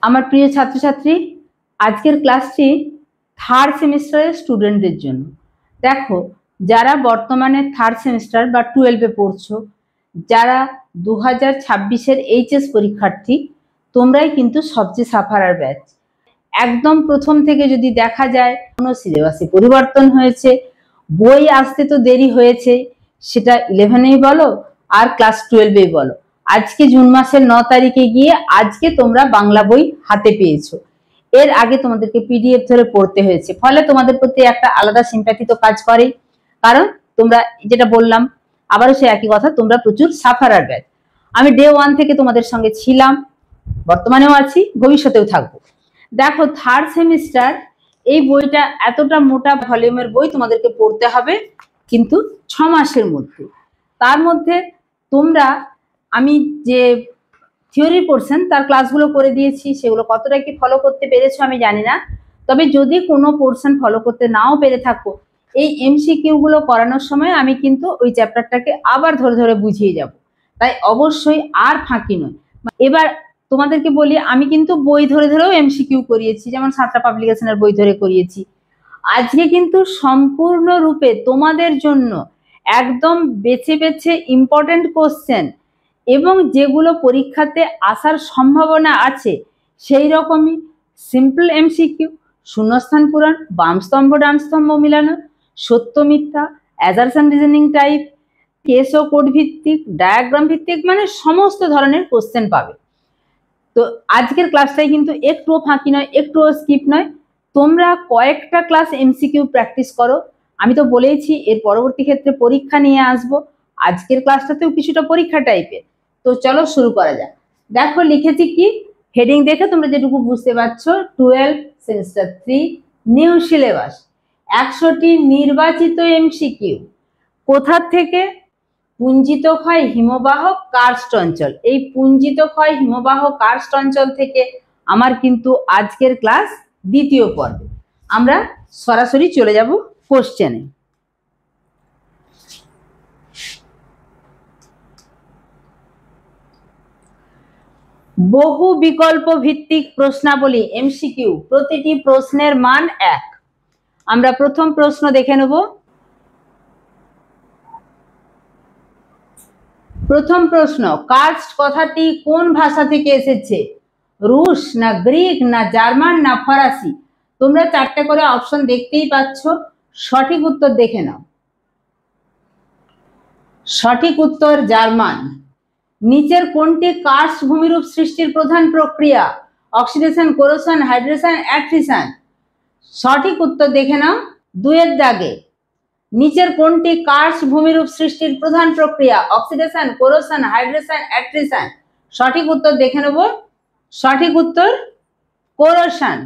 আমার প্রিয় ছাত্রছাত্রী, আজকের ক্লাসটি থার্ড সেমিস্টারের স্টুডেন্টদের জন্য। দেখো, যারা বর্তমানে থার্ড সেমিস্টার বা 12-এ পড়ছো, যারা 2026-এর এইচএস পরীক্ষার্থী, তোমরাই কিন্তু সবচেয়ে সাফারার ব্যাচ। একদম প্রথম থেকে যদি দেখা যায়, কোনো সিলেবাসে পরিবর্তন হয়েছে, বই আসতে তো দেরি হয়েছে, সেটা 11-এই বলো আর ক্লাস 12-এই বলো। আজকে জুন মাসের 9 তারিখে গিয়ে আজকে তোমরা বাংলা বই হাতে পেয়েছো। এর আগে তোমাদেরকে পিডিএফ ধরে পড়তে হয়েছে, ফলে তোমাদের প্রতি একটা আলাদা সিম্প্যাথি তো কাজ করে। কারণ তোমরা, যেটা বললাম আবারও সে একই কথা, তোমরা প্রচুর সাফারার ব্যাচ। আমি ডে 1 থেকে তোমাদের সঙ্গে ছিলাম, বর্তমানেও আছি, ভবিষ্যতেও থাকবো। দেখো, থার্ড সেমিস্টার এই বইটা এতটা মোটা ভলিউমের বই তোমাদেরকে পড়তে হবে, কিন্তু 6 মাসের মধ্যে। তার মধ্যে তোমরা, আমি যে থিওরি পোর্শন তার ক্লাসগুলো করে দিয়েছি, সেগুলো কতটা কি ফলো করতে পেরেছো আমি জানি না। তবে যদি কোনো পোর্শন ফলো করতে নাও পেরে থাকো, এই এমসিকিউ গুলো করানোর সময় আমি কিন্তু ওই চ্যাপ্টারটাকে আবার ধরে ধরে বুঝিয়ে যাব, তাই অবশ্যই আর ফাঁকি নয়। এবার তোমাদেরকে বলি, আমি কিন্তু বই ধরে ধরেও এমসিকিউ করিয়েছি, যেমন 7টা পাবলিকেশনের বই ধরে করিয়েছি। আজকে কিন্তু সম্পূর্ণরূপে তোমাদের জন্য একদম বেছে বেছে ইম্পর্টেন্ট কোশ্চেন এবং যেগুলো পরীক্ষাতে আসার সম্ভাবনা আছে সেই রকমই সিম্পল এমসিকিউ, শূন্যস্থান পূরণ, বাম স্তম্ভ ডান স্তম্ভ মিলানো, সত্য মিথ্যা, অ্যাজারশন রিজনিং টাইপ, কেস ও কোড ভিত্তিক, ডায়াগ্রাম ভিত্তিক, মানে সমস্ত ধরনের কোশ্চেন পাবে। তো আজকের ক্লাসটাই কিন্তু একটুও ফাঁকি নয়, একটুও স্কিপ নয়। তোমরা কয়েকটা ক্লাস এমসিকিউ প্র্যাকটিস করো। আমি তো বলেইছি এর পরবর্তী ক্ষেত্রে পরীক্ষা নিয়ে আসবো, আজকের ক্লাসটাতেও কিছুটা পরীক্ষা টাইপের। তো চলো শুরু করা যাক। দেখো লিখেছি কি, হেডিং দেখে তোমরা যেটুকু বুঝতে পারছো, 12 সেমিস্টার 3 নিউ সিলেবাস, 100টি নির্বাচিত এমসিকিউ। কোথা থেকে? পুঞ্জিত ক্ষয় হিমবাহ কার্স্ট অঞ্চল। এই পুঞ্জিত ক্ষয় হিমবাহ কার্স্ট অঞ্চল থেকে আমার কিন্তু আজকের ক্লাস দ্বিতীয় পর্বে। আমরা সরাসরি চলে যাব কোশ্চেনে। বহু বিকল্প ভিত্তিক প্রশ্নাবলী এমসিকিউ, প্রতিটি প্রশ্নের মান 1। আমরা প্রথম প্রশ্ন দেখে নেব। প্রথম প্রশ্ন, কার্স্ট কথাটি কোন ভাষা থেকে এসেছে? রুশ, না গ্রিক, না জার্মান, না ফরাসি? তোমরা 4টে করে অপশন দেখতেই পাচ্ছ, সঠিক উত্তর দেখে নাও। সঠিক উত্তর জার্মান। নিচের কোনটি কার্স্ট ভূমিরূপ সৃষ্টির প্রধান প্রক্রিয়া? Oxidation, corrosion, hydration, attrition? সঠিক উত্তর দেখে নাও 2-এর দাগে। নিচের কোনটি কার্স্ট ভূমিরূপ সৃষ্টির প্রধান প্রক্রিয়া? Oxidation, corrosion, hydration, attrition? সঠিক উত্তর দেখে নেব। সঠিক উত্তর কোরোশন।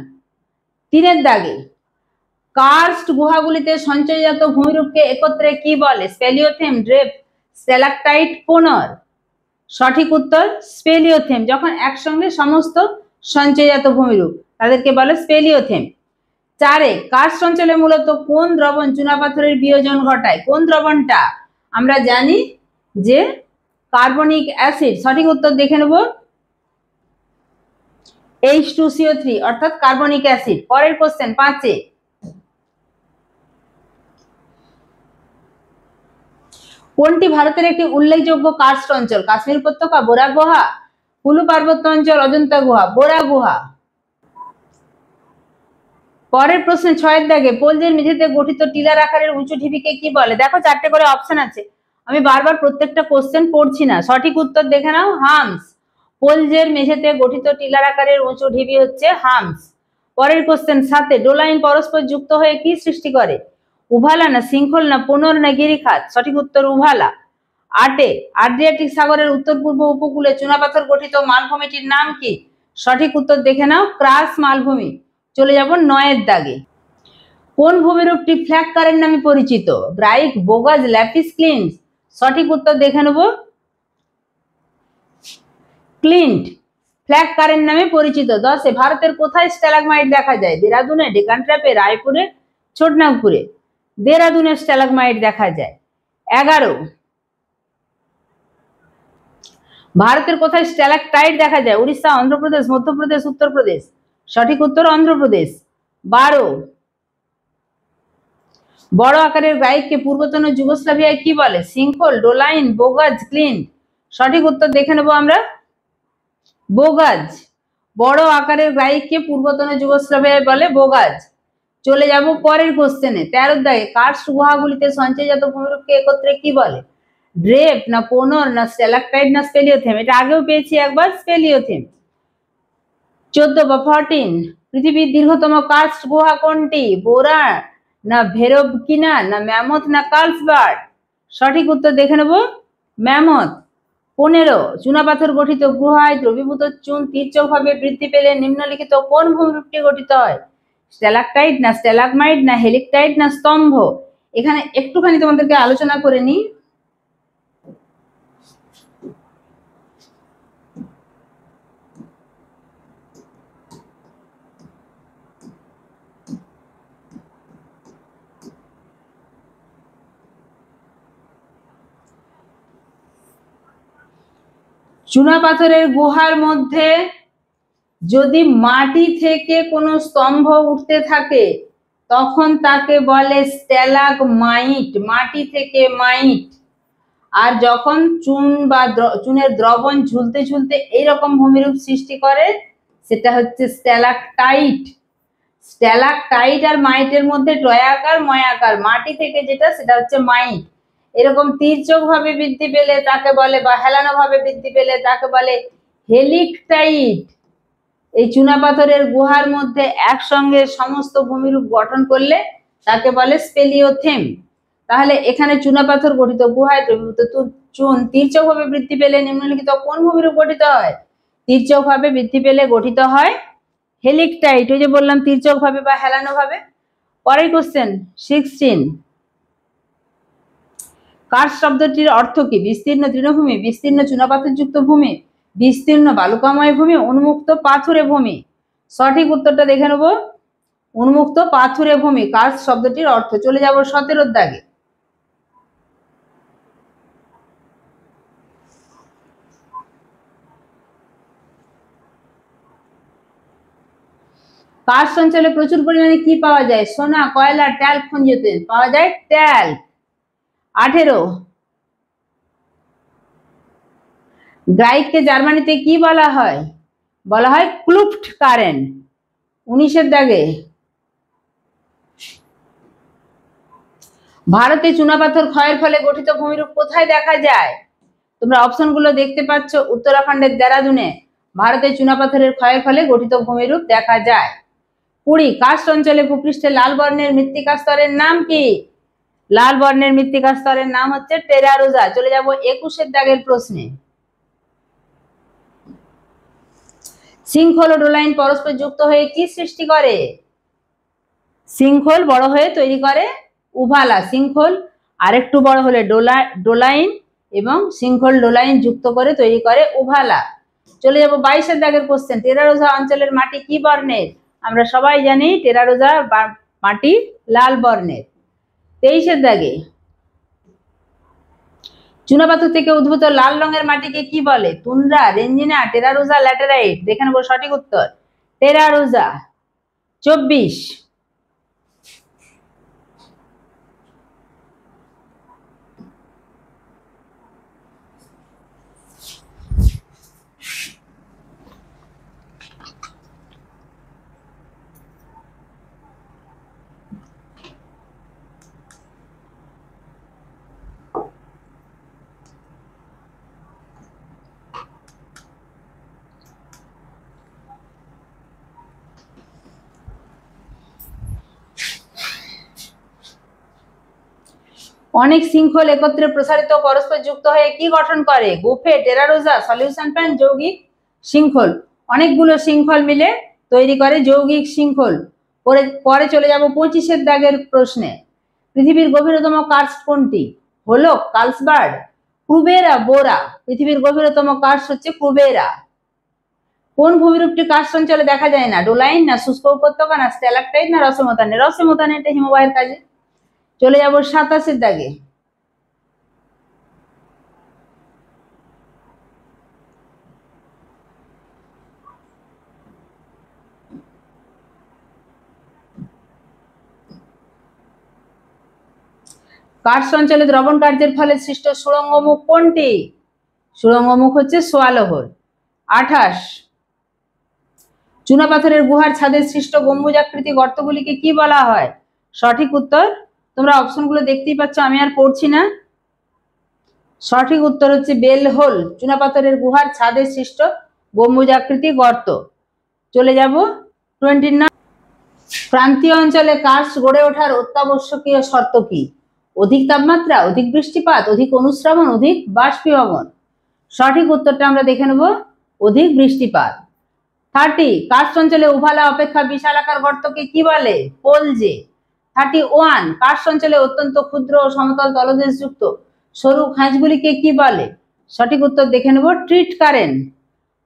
3-এর দাগে, কার্স্ট গুহাগুলিতে সঞ্চয়জাত ভূমিরূপকে একত্রে কি বলে? স্পেলিওথেম, ড্রেপ, স্ট্যালাকটাইট, কোনর? সঠিক উত্তর স্পেলিওথেম। যখন একসঙ্গে সমস্ত সঞ্চয়জাত ভূমিরূপ, তাদেরকে বলে স্পেলিওথেম। 4-এ, কার্স্ট অঞ্চলে মূলত কোন দ্রবণ চুনাপাথরের বিয়োজন ঘটায়? কোন দ্রবণটা? আমরা জানি যে কার্বনিক অ্যাসিড। সঠিক উত্তর দেখে নেব, H2CO3 অর্থাৎ কার্বনিক অ্যাসিড। পরের কোশ্চেন 5-এ, কোনটি ভারতের একটি উল্লেখযোগ্য কার্স্ট অঞ্চল? কাশ্মীর উপত্যকা, বোরা গুহা, কুলু পার্বত্য অঞ্চল, অজন্তা গুহা? বোরা গুহা। পরের প্রশ্ন 6-এর দাগে, পোলজের মেঝেতে গঠিত টিলার আকারের উঁচু ঢিবিকে কি বলে? দেখো 4টে করে অপশন আছে, আমি বারবার প্রত্যেকটা কোশ্চেন পড়ছি না। সঠিক উত্তর দেখে নাও, হামস। পোলজের মেঝেতে গঠিত টিলার আকারের উঁচু ঢিবি হচ্ছে হামস। পরের কোশ্চেন 7-এ, ডোলাইন পরস্পর যুক্ত হয়ে কি সৃষ্টি করে? উভালা, না শৃঙ্খল, না পুনর, না গিরিখাত? সঠিক উত্তর উভালা। 8-এ, আড্রিয়াটিক সাগরের উত্তর পূর্ব উপকূলে চুনাপাথর গঠিত মালভূমিটির নাম কি? সঠিক উত্তর দেখে নাও, ক্রাস মালভূমি। চলে যাব 9-এর দাগে। কোন ভূমিরূপটি ফ্ল্যাগ কারেন্ট নামে পরিচিত? ব্রাইক, বোগাজ, ল্যাপিস, ক্লিন্ট? সঠিক উত্তর দেখে নেব, ক্লিন্ট ফ্ল্যাগ কারেন্ট নামে পরিচিত। 10-এ, ভারতের কোথায় স্ট্যালাগমাইট দেখা যায়? দেরাদুনে, ডেকান ট্র্যাপে, রায়পুরে, ছোটনাগপুরে? দেরাদুনে স্ট্যালাগমাইট দেখা যায়। 11, ভারতের কোথায় স্ট্যালাকটাইট দেখা যায়? উড়িষ্যা, অন্ধ্রপ্রদেশ, মধ্যপ্রদেশ, উত্তরপ্রদেশ। সঠিক উত্তর অন্ধ্রপ্রদেশ। 12 বড় আকারের গ্রাইককে পূর্বতন যুগোস্লাভিয়ায় কি বলে? Sinkhole, doline, bogaz, clint. সঠিক উত্তর দেখে নেব আমরা, বোগাজ। বড় আকারের গ্রাইককে পূর্বতন যুগোস্লাভিয়ায় বলে বোগাজ। চলে যাব পরের কোশ্চেনে। 13 দাগে কার্স্ট গুহাগুলিতে সঞ্চয়জাত ভূমিরূপকে একত্রে কি বলে? ড্রেপ না পোনর না স্ট্যালাকটাইট না স্পেলিওথেম? এটা আগেও পেয়েছি একবার, স্পেলিওথেম। 14 বা 14 পৃথিবীর দীর্ঘতম কার্স্ট গুহা কোনটি? বোরা না ভেরবকিনা না ম্যামথ না কার্লসবার্গ? সঠিক উত্তর দেখে নেব, ম্যামথ। 15 চুনাপাথর গঠিত গুহায় দ্রবীভূত চুন তীর্যকভাবে বৃদ্ধি পেলে নিম্নলিখিত কোন ভূমিরূপটি গঠিত হয়? স্ট্যালাকটাইট না স্ট্যালাগমাইট না হেলিকটাইট না স্তম্ভ? এখানে একটুখানি তোমাদেরকে আলোচনা করে নিই। চুনাপাথরের গুহার মধ্যে যদি মাটি থেকে কোনো স্তম্ভ উঠতে থাকে তখন তাকে বলে স্ট্যালাগমাইট, মাটি থেকে মাইট। আর যখন চুন বা চুনের দ্রবণ ঝুলতে ঝুলতে এইরকম ভূমিরূপ সৃষ্টি করে সেটা হচ্ছে স্ট্যালাকটাইট। স্ট্যালাকটাইট আর মাইটের মধ্যে টয়াকার ময়াকার, মাটি থেকে যেটা সেটা হচ্ছে মাইট। এরকম তীর্যক ভাবে বৃদ্ধি পেলে তাকে বলে, বা হেলানো ভাবে বৃদ্ধি পেলে তাকে বলে হেলিকটাইট। এই চুনাপাথরের গুহার মধ্যে একসঙ্গে সমস্ত ভূমিরূপ গঠন করলে তাকে বলে স্পেলিওথেম। তাহলে এখানে চুনাপাথর গঠিত গুহায় দ্রবীভূত চুন তীর্যক ভাবে বৃদ্ধি পেলে নিম্নলিখিত কোন ভূমিরূপ গঠিত হয়? তীর্যক ভাবে বৃদ্ধি পেলে গঠিত হয় হেলিকটাইট। ওই যে বললাম তীর্যক ভাবে বা হেলানো ভাবে। পরের কোশ্চেন 16 কার্স্ট শব্দটির অর্থ কি? বিস্তীর্ণ তৃণভূমি, বিস্তীর্ণ চুনাপাথরযুক্ত ভূমি, বিস্তীর্ণ বালুকাময় ভূমি, উন্মুক্ত পাথুরে ভূমি? সঠিক উত্তরটা দেখে নেব, উন্মুক্ত পাথুরে ভূমি কার্স্ট শব্দটির অর্থ। চলে যাব 17 দাগে। কার্স্ট অঞ্চলে প্রচুর পরিমাণে কি পাওয়া যায়? সোনা, কয়লা, ট্যাল্ক খনিজ তেল। পাওয়া যায় ট্যাল্ক। 18 গ্রাইককে জার্মানিতে কি বলা হয়? বলা হয় ক্লুফট কারেন। 19 দাগে ভারতে চুনাপাথর ক্ষয়ের ফলে গঠিত ভূমিরূপ কোথায় দেখা যায়? তোমরা অপশনগুলো দেখতে পাচ্ছ। উত্তরাখণ্ডের দেরাদুনে ভারতে চুনাপাথরের ক্ষয়ের ফলে গঠিত ভূমিরূপ দেখা যায়। 20 কার্স্ট অঞ্চলে ভূপৃষ্ঠে লাল বর্ণের মৃত্তিকা স্তরের নাম কি? লাল বর্ণের মৃত্তিকা স্তরের নাম হচ্ছে টেরারোজা। চলে যাব 21 দাগের প্রশ্নে। সিঙ্কহোল ও ডোলাইন পরস্পর যুক্ত হয়ে কি সৃষ্টি করে? সিঙ্কহোল বড় হয়ে তৈরি করে উভালা। সিঙ্কহোল আরেকটু বড় হলে ডোলাইন, এবং সিঙ্কহোল ডোলাইন যুক্ত করে তৈরি করে উভালা। চলে যাব 22 দাগের কোশ্চেন। টেরারোজা অঞ্চলের মাটি কি বর্ণের? আমরা সবাই জানি টেরারোজা মাটি লাল বর্ণের। 23 দাগে চুনাপাথর থেকে উদ্ভূত লাল রঙের মাটিকে কি বলে? Tundra, rendzina, terra rossa, laterite? দেখে নেব সঠিক উত্তর টেরারোজা। 24 অনেক শৃঙ্খল একত্রে প্রসারিত পরস্পর যুক্ত হয়ে কি গঠন করে? গুফে, টেরারোজা, সলিউশন প্যান, যৌগিক শৃঙ্খল। অনেকগুলো শৃঙ্খল মিলে তৈরি করে যৌগিক শৃঙ্খল। পরে চলে যাব 25 দাগের প্রশ্নে। পৃথিবীর গভীরতম কার্স্ট কোনটি? হলো কার্লসবার্গ, ক্রুবেরা, বোরা? পৃথিবীর গভীরতম কার্স্ট হচ্ছে ক্রুবেরা। কোন ভূমিরূপটি কার্স্ট অঞ্চলে দেখা যায় না? ডোলাইন না শুষ্ক উপত্যকা না স্ট্যালাকটাইট না রসমতানে? রসমতানে, এটা হিমবাহের কাজে। চলে যাব 27 দাগে। কার্স্ট অঞ্চলে দ্রবণ কার্যের ফলে সৃষ্ট সুড়ঙ্গমুখ কোনটি? সুড়ঙ্গমুখ হচ্ছে সোয়ালো হোল। 28 চুনাপাথরের গুহার ছাদে সৃষ্ট গম্বুজাকৃতি গর্তগুলিকে কি বলা হয়? সঠিক উত্তর তোমরা অপশনগুলো দেখতেই পাচ্ছ, আমি আর পড়ছি না। সঠিক উত্তর হচ্ছে বেল হোল, চুনাপাথরের গুহার ছাদে সৃষ্ট গম্বুজাকৃতি গর্ত। চলে যাব 29। ক্রান্তীয় অঞ্চলে কার্স্ট গড়ে ওঠার অত্যাবশ্যকীয় শর্ত কি? অধিক তাপমাত্রা, অধিক বৃষ্টিপাত, অধিক অনুশ্রবণ, অধিক বাষ্পীভবন। সঠিক উত্তরটা আমরা দেখে নেব, অধিক বৃষ্টিপাত। 30 কার্স্ট অঞ্চলে উভালা অপেক্ষা বিশালাকার গর্তকে কি বলে? পোলজে। 31 কার্স্ট অঞ্চলে অত্যন্ত ক্ষুদ্র ও সমতল তলদেশযুক্ত সরু খাঁজগুলিকে কি বলে? সঠিক উত্তর দেখে নেব, ট্রিট কারেন্ট।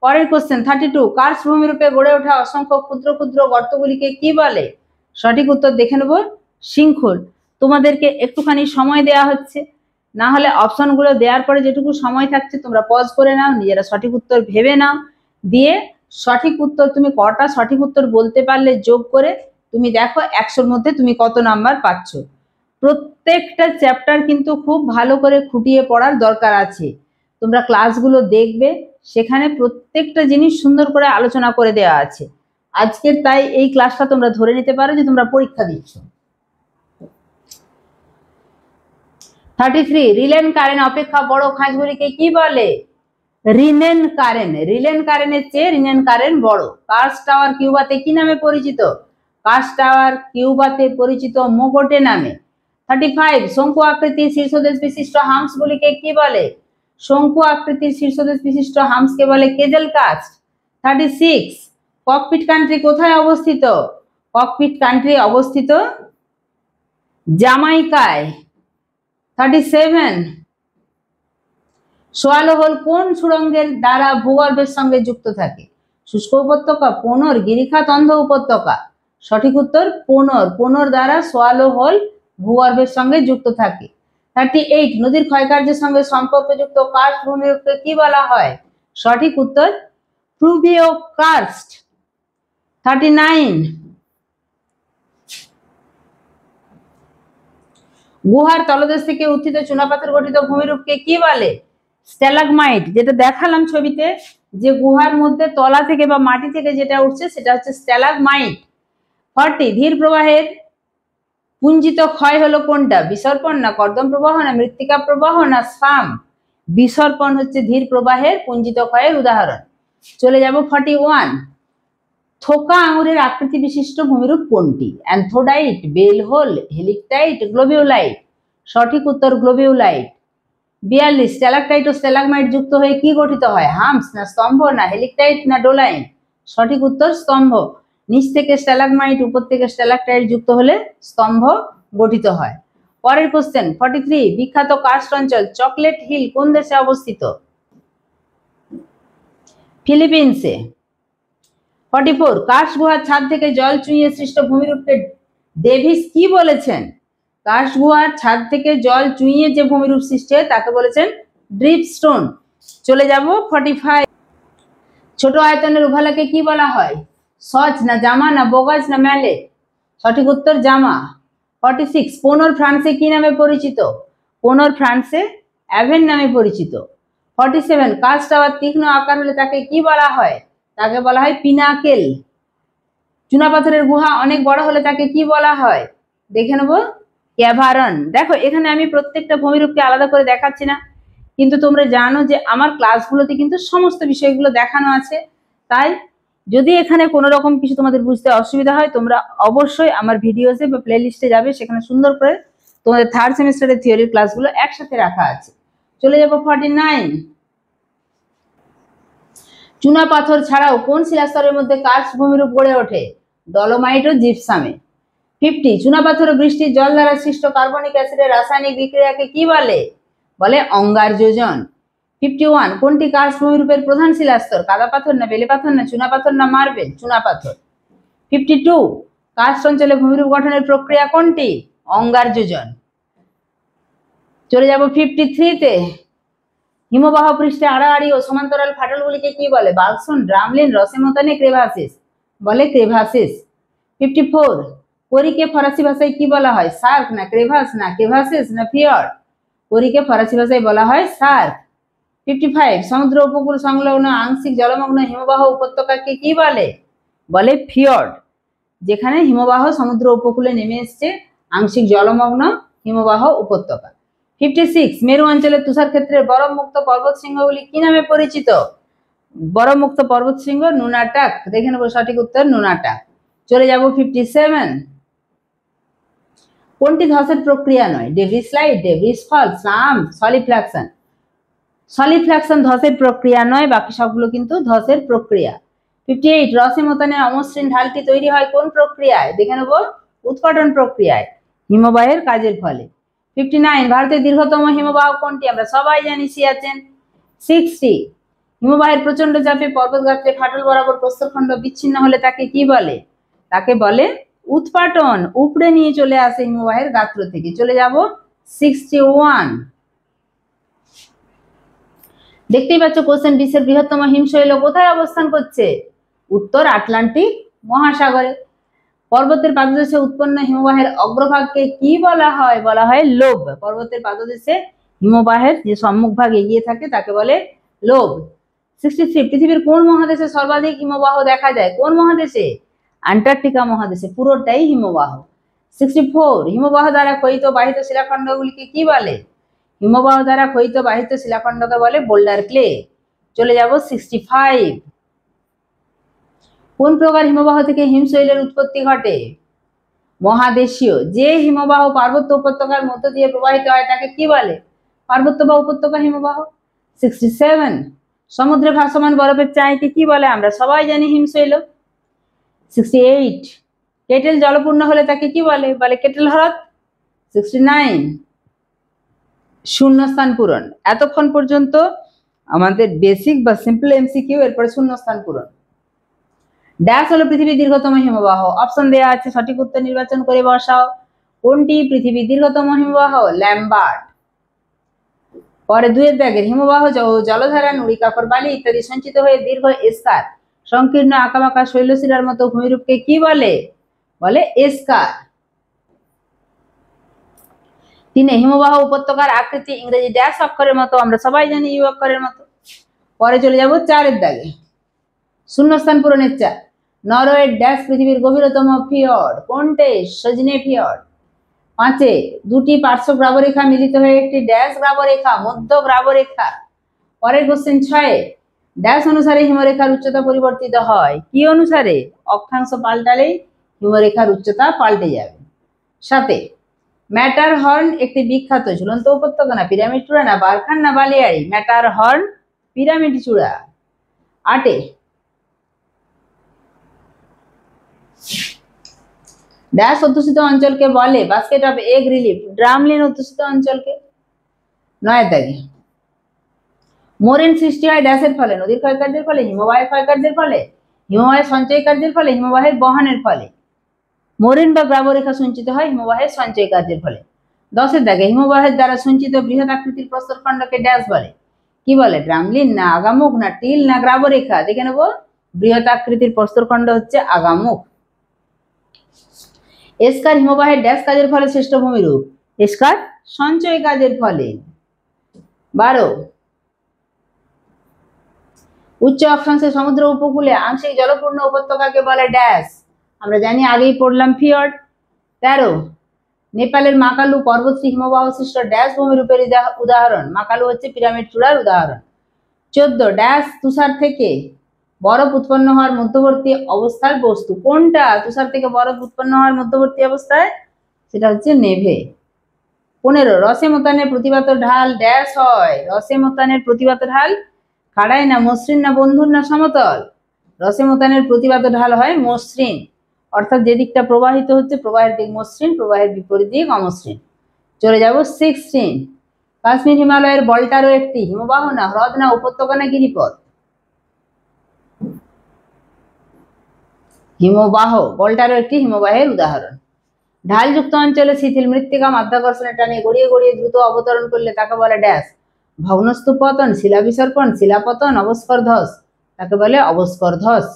পরের কোশ্চেন 32 কার্স্ট ভূমিরূপে গড়ে ওঠা অসংখ্য ক্ষুদ্র ক্ষুদ্র গর্তগুলিকে কি বলে? সঠিক উত্তর দেখে নেব, শৃঙ্খল। তোমাদেরকে একটুখানি সময় দেওয়া হচ্ছে, না হলে অপশনগুলো দেওয়ার পরে যেটুকু সময় থাকছে তোমরা পজ করে নাও, নিজেরা সঠিক উত্তর ভেবে নাও, দিয়ে সঠিক উত্তর তুমি কটা সঠিক উত্তর বলতে পারলে যোগ করে তুমি দেখো 100-র মধ্যে তুমি কত নাম্বার পাচ্ছ। প্রত্যেকটা চ্যাপ্টার কিন্তু খুব ভালো করে খুঁটিয়ে পড়ার দরকার আছে। তোমরা ক্লাসগুলো দেখবে, সেখানে প্রত্যেকটা জিনিস সুন্দর করে আলোচনা করে দেওয়া আছে। আজকের তাই এই ক্লাসটা তোমরা ধরে নিতে পারো যে তোমরা পরীক্ষা দিচ্ছ। 33 রিলেন কারেন্ট অপেক্ষা বড় খাঁজগুলিকে কি বলে? রিনেন কারেন্ট। রিলেন কারেন্টের চেয়ে রিনেন কারেন্ট বড়। কার্স্ট টাওয়ার কিউবাতে কি নামে পরিচিত? কার্স্ট টাওয়ার কিউবাতে পরিচিত মোগোটে নামে। 35 শঙ্কু আকৃতির শীর্ষদেশ বিশিষ্ট হাম্পসগুলিকে কি বলে? শঙ্কু আকৃতির শীর্ষদেশ বিশিষ্ট হাম্পসকে বলে কেজেল কাস্ট। 36 ককপিট কান্ট্রি কোথায় অবস্থিত? ককপিট কান্ট্রি অবস্থিত জামাইকায়। 37 সোয়ালো হোল কোন সুড়ঙ্গের দ্বারা ভূগর্ভের সঙ্গে যুক্ত থাকে? শুষ্ক উপত্যকা, পোনর, গিরিখাত, অন্ধ উপত্যকা। সঠিক উত্তর পোনর। পোনর দ্বারা সোয়ালো হোল ভূগর্ভের সঙ্গে যুক্ত থাকে। 38 নদীর ক্ষয়কার্যের সঙ্গে সম্পর্কযুক্ত কার্স্ট ভূমিরূপকে কি বলা হয়? সঠিক উত্তর প্লুভিও কার্স্ট। 39 গুহার তলদেশ থেকে উত্থিত চুনাপাথর গঠিত ভূমিরূপকে কি বলে? স্ট্যালাগমাইট। যেটা দেখালাম ছবিতে, যে গুহার মধ্যে তলা থেকে বা মাটি থেকে যেটা উঠছে সেটা হচ্ছে স্ট্যালাগমাইট। 40 ধীর প্রবাহের পুঞ্জিত ক্ষয় হলো কোনটা? বিসর্পণ, না কর্দম প্রবাহ, না মৃত্তিকা প্রবাহ, না সাম? বিসর্পণ হচ্ছে ধীর প্রবাহের পুঞ্জিত ক্ষয়ের উদাহরণ। চলে যাব 41 থোকা আঙুরের আকৃতি বিশিষ্ট ভূমিরূপ কোনটি? অ্যান্থোডাইট, বেল হোল, হেলিকটাইট, গ্লোবিউলাইট। সঠিক উত্তর গ্লোবিউলাইট। 42 স্ট্যালাকটাইট ও স্ট্যালাগমাইট যুক্ত হয়ে কি গঠিত হয়? হাম্পস, না স্তম্ভ, না হেলিকটাইট, না ডোলাইন? সঠিক উত্তর স্তম্ভ। নিচ থেকে স্ট্যালাগমাইট, উপর থেকে স্ট্যালাকটাইট যুক্ত হলে স্তম্ভ গঠিত হয়। পরের কোশ্চেন 43 বিখ্যাত কার্স্ট অঞ্চল চকলেট হিল কোন দেশে অবস্থিত? ফিলিপিন্সে। 44 কার্স্ট গুহার ছাদ থেকে জল চুইয়ে সৃষ্ট ভূমিরূপকে ডেভিস কি বলেছেন? কার্স্ট গুহার ছাদ থেকে জল চুইয়ে যে ভূমিরূপ সৃষ্টি হয় তাকে বলেছেন ড্রিপস্টোন। চলে যাব 45 ছোট আয়তনের উভালাকে কি বলা হয়? সচ, না জামা, না বোগাজ, না ম্যালে? সঠিক উত্তর জামা। 46 পোনর ফ্রান্সে কি নামে পরিচিত? পোনর ফ্রান্সে অ্যাভেন নামে পরিচিত। 47 কার্স্ট টাওয়ার তীক্ষ্ণ আকার হলে তাকে কি বলা হয়? তাকে বলা হয় পিনাকেল। চুনাপাথরের গুহা অনেক বড় হলে তাকে কি বলা হয়? দেখে নেব, ক্যাভারন। দেখো এখানে আমি প্রত্যেকটা ভূমিরূপকে আলাদা করে দেখাচ্ছি না, কিন্তু তোমরা জানো যে আমার ক্লাসগুলোতে কিন্তু সমস্ত বিষয়গুলো দেখানো আছে। তাই যদি এখানে কোনো রকম কিছু তোমাদের বুঝতে অসুবিধা হয় তোমরা অবশ্যই আমার ভিডিওসে বা প্লে লিস্টে যাবে, সেখানে সুন্দর করে তোমাদের থার্ড সেমিস্টারের থিওরির ক্লাসগুলো একসাথে রাখা আছে। চলে যাব 49 চুনা পাথর ছাড়াও কোন শিলাস্তরের মধ্যে কার্স্ট ভূমিরূপ গড়ে ওঠে? ডলোমাইট ও জিপসামে। 50 চুনা পাথর ও বৃষ্টির জল দ্বারা সৃষ্ট কার্বনিক অ্যাসিডের রাসায়নিক বিক্রিয়াকে কি বলে? বলে অঙ্গারযোজন। 51 কোনটি কার্স্ট ভূমিরূপের প্রধান শিলাস্তর? কাদা পাথর, না বেলে পাথর, না চুনা পাথর, না মার্বেল? চুনা পাথর। 52 কার্স্ট অঞ্চলে ভূমিরূপ গঠনের প্রক্রিয়া কোনটি? অঙ্গারযোজন। চলে যাব 53 হিমবাহ পৃষ্ঠে আড়াআড়ি ও সমান্তরাল ফাটলগুলিকে কি বলে? বালসন, ড্রামলিন, রসেমতানি, ক্রেভাসিস? বলে ক্রেভাসিস। 54 পরীকে ফরাসি ভাষায় কি বলা হয়? সার্ক না ক্রেভাস না ক্রেভাসেস না ফিয়র্ড? পরীকে ফরাসি ভাষায় বলা হয় সার্ক। 55 সমুদ্র উপকূল সংলগ্ন আংশিক জলমগ্ন হিমবাহ উপত্যকাকে কি বলে? বলে ফিয়র্ড। যেখানে হিমবাহ সমুদ্র উপকূলে নেমে এসছে, আংশিক জলমগ্ন হিমবাহ উপত্যকা। 56 মেরু অঞ্চলের তুষার ক্ষেত্রে বরফ মুক্ত পর্বত শৃঙ্গগুলি কি নামে পরিচিত? বরফ মুক্ত পর্বত শৃঙ্গ নুনাটাক। দেখে নেব সঠিক উত্তর নুনাটাক। চলে যাব 57 কোনটি ধসের প্রক্রিয়া নয়? ডেব্রি স্লাইড, ডেব্রিস ফল, স্লাম, সলিফ্ল্যাকশন। সলিফ্ল্যাকশন ধসের প্রক্রিয়া নয়, বাকি সবগুলো কিন্তু ধসের প্রক্রিয়া। 58 রসে মোতানের অমসৃণ ঢালটি তৈরি হয় কোন প্রক্রিয়ায়? দেখে নেব উৎপাটন প্রক্রিয়ায়, হিমবাহের কাজের ফলে। 59 ভারতের দীর্ঘতম হিমবাহ কোনটি? আমরা সবাই জানি সিয়াচেন। 60 হিমবাহের প্রচন্ড চাপে পর্বতগাত্রে ফাটল বরাবর প্রস্তরখণ্ড বিচ্ছিন্ন হলে তাকে কি বলে? তাকে বলে উৎপাটন। উপড়ে নিয়ে চলে আসে হিমবাহের গাত্র থেকে। চলে যাব 61 দেখতেই পাচ্ছ কোশ্চেন, বিশ্বের বৃহত্তম হিমশৈল কোথায় অবস্থান করছে? উত্তর আটলান্টিক মহাসাগরে। পর্বতের পাদদেশে উৎপন্ন হিমবাহের অগ্রভাগকে কি বলা হয়? বলা হয় লোব। পর্বতের পাদদেশে হিমবাহের যে সম্মুখভাগ এগিয়ে থাকে তাকে বলে লোব। 63 পৃথিবীর কোন মহাদেশে সর্বাধিক হিমবাহ দেখা যায়? কোন মহাদেশে? অ্যান্টার্কটিকা মহাদেশে, পুরোটাই হিমবাহ। 64 হিমবাহ দ্বারা ক্ষয়িত বাহিত শিলাখণ্ডগুলিকে কি বলে? হিমবাহ দ্বারা ক্ষয়িত বাহিত শিলাখণ্ডকে বলে বোল্ডার ক্লে। চলে যাব 65 কোন প্রকার হিমবাহ থেকে হিমশৈলের উৎপত্তি ঘটে? মহাদেশীয়। যে হিমবাহ পার্বত্য উপত্যকার মধ্য দিয়ে প্রবাহিত হয় তাকে কি বলে? পার্বত্য বা উপত্যকা হিমবাহ। 67 সমুদ্রে ভাসমান বরফের চাইকে কি বলে? আমরা সবাই জানি হিমশৈল। 68 কেটেল জলপূর্ণ হলে তাকে কি বলে? বলে কেটেল হ্রদ। 69 শূন্যস্থান পূরণ। এতক্ষণ পর্যন্ত আমাদের বেসিক বা সিম্পল এমসিকিউ, এরপরে শূন্যস্থান পূরণ। ড্যাশ হলো পৃথিবীর দীর্ঘতম হিমবাহ। অপশন দেওয়া আছে, সঠিক উত্তর নির্বাচন করে বসাও। কোনটি পৃথিবীর দীর্ঘতম হিমবাহ? ল্যাম্বার্ট। পরে 2 এর দাগের হিমবাহ জলধারা, নুড়ি, কাকর, বালি ইত্যাদি সঞ্চিত হয়ে দীর্ঘ এস্কার সংকীর্ণ আঁকাবাঁকা শৈলশিলার মতো ভূমিরূপকে কি বলে? বলে এস্কার। 3 হিমবাহ উপত্যকার আকৃতি ইংরেজি ড্যাশ অক্ষরের মতো? আমরা সবাই জানি ইউ অক্ষরের মতো। পরে চলে যাব 4 এর দাগে, শূন্যস্থান পূরণের 4। নরওয়ের ড্যাশ পৃথিবীর গভীরতম ফিয়র্ড? কোনটে? সজনে ফিয়র্ড। 5 দুটি পার্শ্ব গ্রাবরেখা মিলিত হয়ে একটি ড্যাশ গ্রাবরেখা, মধ্য গ্রাবরেখা। পরের কোশ্চেন 6 ড্যাশ অনুসারে হিমরেখার উচ্চতা পরিবর্তিত হয়? কি অনুসারে? অক্ষাংশ পাল্টালেই হিমরেখার উচ্চতা পাল্টে যাবে। 7 ম্যাটারহর্ন একটি বিখ্যাত ঝুলন্ত উপত্যকা না পিরামিড চূড়া না বারখান না বালিয়াড়ি? ম্যাটারহর্ন পিরামিড চূড়া। 8 ড্যাশ অধ্যুষিত অঞ্চলকে বলে? Basket of egg relief. Drumlin অধ্যুষিত অঞ্চলকে। 9 দাগে মোরেন সৃষ্টি হয় ড্যাশের ফলে? নদীর ক্ষয়কার্যের ফলে, হিমবাহের ক্ষয়কার্যের ফলে, হিমবাহের সঞ্চয় কার্যের ফলে, হিমবাহের বহনের ফলে? মোরেন বা গ্রাবরেখা সঞ্চিত হয় হিমবাহের সঞ্চয় কার্যের ফলে। 10 এর দাগে হিমবাহের দ্বারা সঞ্চিত বৃহৎ আকৃতির প্রস্তরখণ্ডকে ড্যাশ বলে? কি বলে? ড্রামলিন না আগামুখ না টিল না গ্রাবরেখা? দেখে নেব, বৃহৎ আকৃতির প্রস্তরখণ্ড হচ্ছে আগামুখ। এস্কার হিমবাহের ড্যাশ কাজের ফলে শ্রেষ্ঠ ভূমিরূপ? এস্কার সঞ্চয় কাজের ফলে। 12 উচ্চ অক্ষাংশে সমুদ্র উপকূলে আংশিক জলপূর্ণ উপত্যকাকে বলে ড্যাশ? আমরা জানি, আগেই পড়লাম, ফিয়র্ড। 13 নেপালের মাকালু পর্বতশ্রী হিমবাহ সৃষ্ট ড্যাশ ভূমিরূপের উদাহরণ? মাকালু হচ্ছে পিরামিড চূড়ার উদাহরণ। 14 ড্যাশ তুষার থেকে বরফ উৎপন্ন হওয়ার মধ্যবর্তী অবস্থার বস্তু? কোনটা তুষার থেকে বরফ উৎপন্ন হওয়ার মধ্যবর্তী অবস্থায়? সেটা হচ্ছে নেভে। 15 রসে মোতানের প্রতিবাত ঢাল ড্যাশ হয়? রসে মোতানের প্রতিবাত ঢাল খাড়াই না মসৃণ না বন্ধুর না সমতল? রসে মোতানের প্রতিবাত ঢাল হয় মসৃণ, অর্থাৎ যে দিকটা প্রবাহিত হচ্ছে প্রবাহের দিক মসৃণ, প্রবাহের বিপরীত দিক অমসৃণ। চলে যাব 16 কাশ্মীর হিমালয়ের বলটারও একটি হিমবাহ না হ্রদ না উপত্যকা না গিরিপথ? হিমবাহ। বলটারও একটি হিমবাহের উদাহরণ। ঢালযুক্ত অঞ্চলে শিথিল মৃত্তিকা মাধ্যাকর্ষণের টানে গড়িয়ে গড়িয়ে দ্রুত অবতরণ করলে তাকে বলে ড্যাশ? ভগ্নস্তূপ পতন, শিলা বিসর্পণ, শিলাপতন, অবস্কর ধস? তাকে বলে অবস্কর ধস।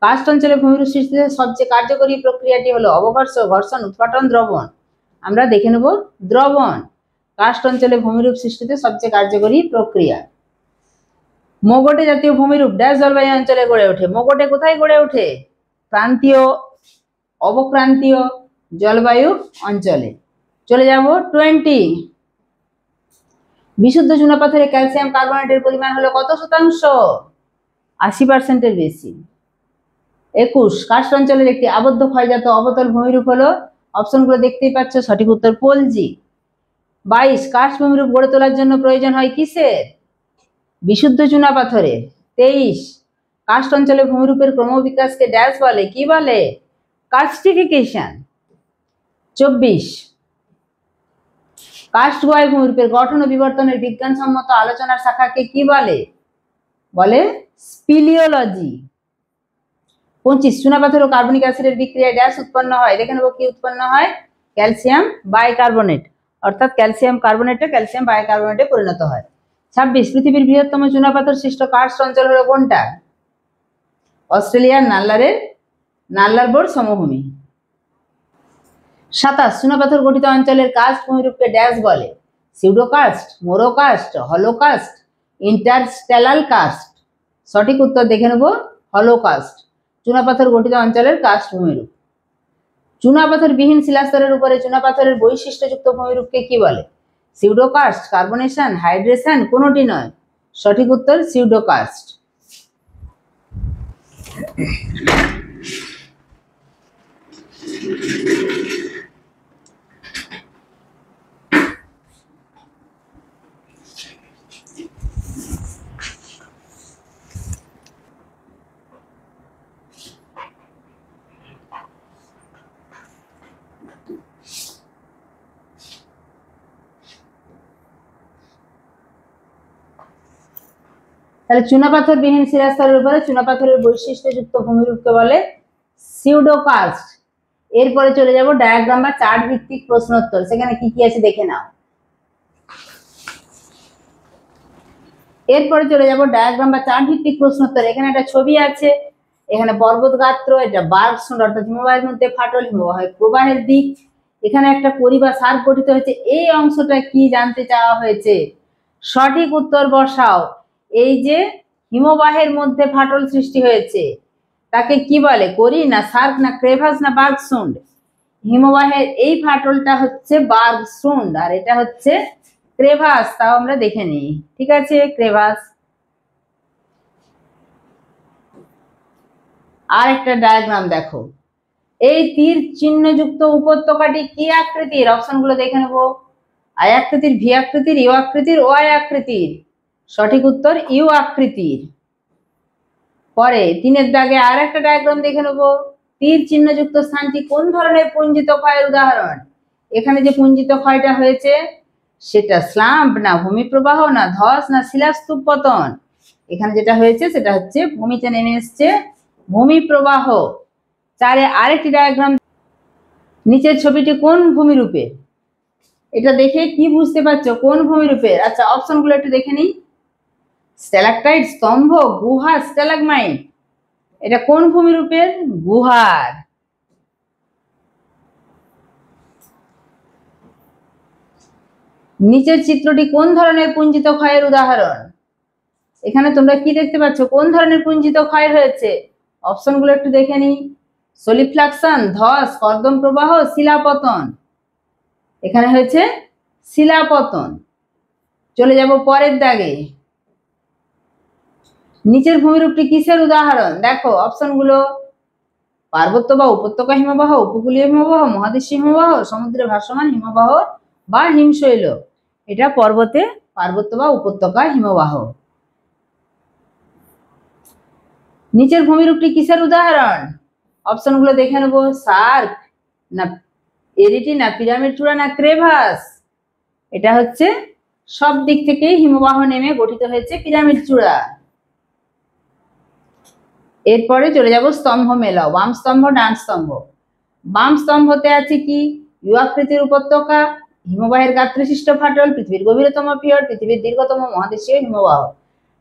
কার্স্ট অঞ্চলে ভূমিরূপ সৃষ্টিতে সবচেয়ে কার্যকরী প্রক্রিয়াটি হলো অবঘর্ষ, ঘর্ষণ, উৎপাটন, দ্রবণ। আমরা দেখে নেব দ্রবণ কার্স্ট অঞ্চলে ভূমিরূপ সৃষ্টিতে সবচেয়ে কার্যকরী প্রক্রিয়া। মোগটে জাতীয় ভূমিরূপ ড্যাশ জলবায়ু অঞ্চলে গড়ে ওঠে। মোগটে কোথায় গড়ে ওঠে? ক্রান্তীয়, অবক্রান্তীয় জলবায়ু অঞ্চলে। চলে যাব 20। বিশুদ্ধ চুনাপাথরে ক্যালসিয়াম কার্বনেটের পরিমাণ হলো কত শতাংশ? 80%-এর বেশি। 21 কার্স্ট অঞ্চলের একটি আবদ্ধ ক্ষয়জাত অবতল ভূমিরূপ হলো, অপশনগুলো দেখতেই পাচ্ছ, সঠিক উত্তর পলজি। 22 কার্স্ট ভূমিরূপ গড়ে তোলার জন্য প্রয়োজন হয় কিসের? বিশুদ্ধ চুনাপাথরের। 23 কার্স্ট অঞ্চলে ভূমিরূপের ক্রমবিকাশকে ড্যাশ বলে? কি বলে? কার্স্টিফিকেশন। 24 কার্স্ট গুহায় ভূমিরূপের গঠন ও বিবর্তনের বিজ্ঞানসম্মত আলোচনার শাখাকে কি বলে? বলে স্পিলিওলজি। 25 চুনাপাথর ও কার্বনিক অ্যাসিডের বিক্রিয়ায় ড্যাশ উৎপন্ন হয়? দেখে নেব কি উৎপন্ন হয়? ক্যালসিয়াম বাইকার্বনেট, অর্থাৎ ক্যালসিয়াম কার্বনেটে ক্যালসিয়াম বাইকার্বনেটে পরিণত হয়। 26 পৃথিবীর বৃহত্তম চুনাপাথর সৃষ্ট কার্স্ট অঞ্চল হলো কোনটা? অস্ট্রেলিয়ার নাল্লারবোর সমভূমি। 27 চুনাপাথর গঠিত অঞ্চলের কার্স্ট ভূমিরূপকে ড্যাশ বলে? সিউডোকার্স্ট, মোরোকার্স্ট, হলোকার্স্ট, ইন্টারস্টেলাল কার্স্ট। সঠিক উত্তর দেখে নেব হলোকার্স্ট চুনাপাথর গঠিত অঞ্চলের কার্স্ট ভূমিরূপ। চুনাপাথর বিহীন শিলাস্তরের উপরে চুনাপাথরের বৈশিষ্ট্যযুক্ত ভূমিরূপকে কি বলে? সিউডোকার্স্ট, কার্বনেশন, হাইড্রেশন, কোনোটি নয়। সঠিক উত্তর সিউডোকার্স্ট। তাহলে চুনাপাথর বিহীন শিলাস্তরের উপরে চুনাপাথরের বৈশিষ্ট্যযুক্ত ভূমিরূপকে বলে সিউডোকার্স্ট। এরপরে চলে যাব ডায়াগ্রাম বা চার্ট ভিত্তিক প্রশ্নোত্তর। সেখানে কি কি আছে দেখে নাও। এরপরে চলে যাব ডায়াগ্রাম বা চার্ট ভিত্তিক প্রশ্নোত্তর। এখানে একটা ছবি আছে, এখানে পর্বত গাত্র, এটা বার্গসুন্ড অর্থাৎ হিমবাহের মধ্যে ফাটল, হিমবাহের প্রবাহের দিক, এখানে একটা কড়ি বা সার্ক গঠিত হয়েছে। এই অংশটা কি জানতে চাওয়া হয়েছে? সঠিক উত্তর বসাও। এই যে হিমবাহের মধ্যে ফাটল সৃষ্টি হয়েছে তাকে কি বলে? কড়ি না সার্ক না ক্রেভাস না বার্গসুন্ড? হিমবাহের এই ফাটলটা হচ্ছে বার্গসুন্ড আর এটা হচ্ছে ক্রেভাস। তাও আমরা দেখে নিই, ঠিক আছে? ক্রেভাস। আর একটা ডায়াগ্রাম দেখো, এই তীর চিহ্নযুক্ত উপত্যকাটি কি আকৃতির? অপশনগুলো দেখে নেব। আই আকৃতির, ভি আকৃতির, ইউ আকৃতির, ওয়াই আকৃতির। সঠিক উত্তর ইউ আকৃতির। পরে 3-এর দাগে আর একটা ডায়াগ্রাম দেখে নেব। তীর চিহ্নযুক্ত স্থানটি কোন ধরনের পুঞ্জিত ক্ষয়ের উদাহরণ? এখানে যে পুঞ্জিত ক্ষয়টা হয়েছে সেটা স্লাম্প না ভূমিপ্রবাহ না ধস না শিলাস্তূপ পতন? এখানে যেটা হয়েছে সেটা হচ্ছে ভূমিতে নেমে এসছে ভূমিপ্রবাহ। 4-এ আরেকটি ডায়াগ্রাম। নিচের ছবিটি কোন ভূমিরূপে? এটা দেখে কি বুঝতে পারছো কোন ভূমিরূপের? আচ্ছা অপশনগুলো একটু দেখে নিই। স্ট্যালাকটাইট, স্তম্ভ, গুহা, স্ট্যালাগমাইট। এটা কোন ভূমিরূপের? গুহার। নিচের চিত্রটি কোন ধরনের পুঞ্জিত ক্ষয়ের উদাহরণ? এখানে তোমরা কি দেখতে পাচ্ছ? কোন ধরনের পুঞ্জিত ক্ষয় হয়েছে? অপশনগুলো একটু দেখে নিই। সলিফ্লাকশন, ধস, কর্দম প্রবাহ, শিলাপতন। এখানে হয়েছে শিলাপতন। চলে যাব পরের দাগে। নিচের ভূমিরূপটি কিসের উদাহরণ? দেখো অপশনগুলো। পার্বত্য বা উপত্যকা হিমবাহ, উপকূলীয় হিমবাহ, মহাদেশীয় হিমবাহ, সমুদ্রে ভাসমান হিমবাহ বা হিমশৈল। এটা পার্বত্য বা উপত্যকা হিমবাহ। নিচের ভূমিরূপটি কিসের উদাহরণ? অপশনগুলো দেখে নেব। সার্ক না এরিটি না পিরামিড চূড়া না ক্রেভাস? এটা হচ্ছে সব দিক থেকেই হিমবাহ নেমে গঠিত হয়েছে পিরামিড চূড়া। এরপরে চলে যাব স্তম্ভ মেলাও। বাম স্তম্ভ, ডান স্তম্ভ। বাম স্তম্ভতে আছে কি? ইউ আকৃতির উপত্যকা, হিমবাহের গাত্রসৃষ্ট ফাটল, পৃথিবীর গভীরতম ফিয়র্ড, পৃথিবীর দীর্ঘতম মহাদেশীয় হিমবাহ।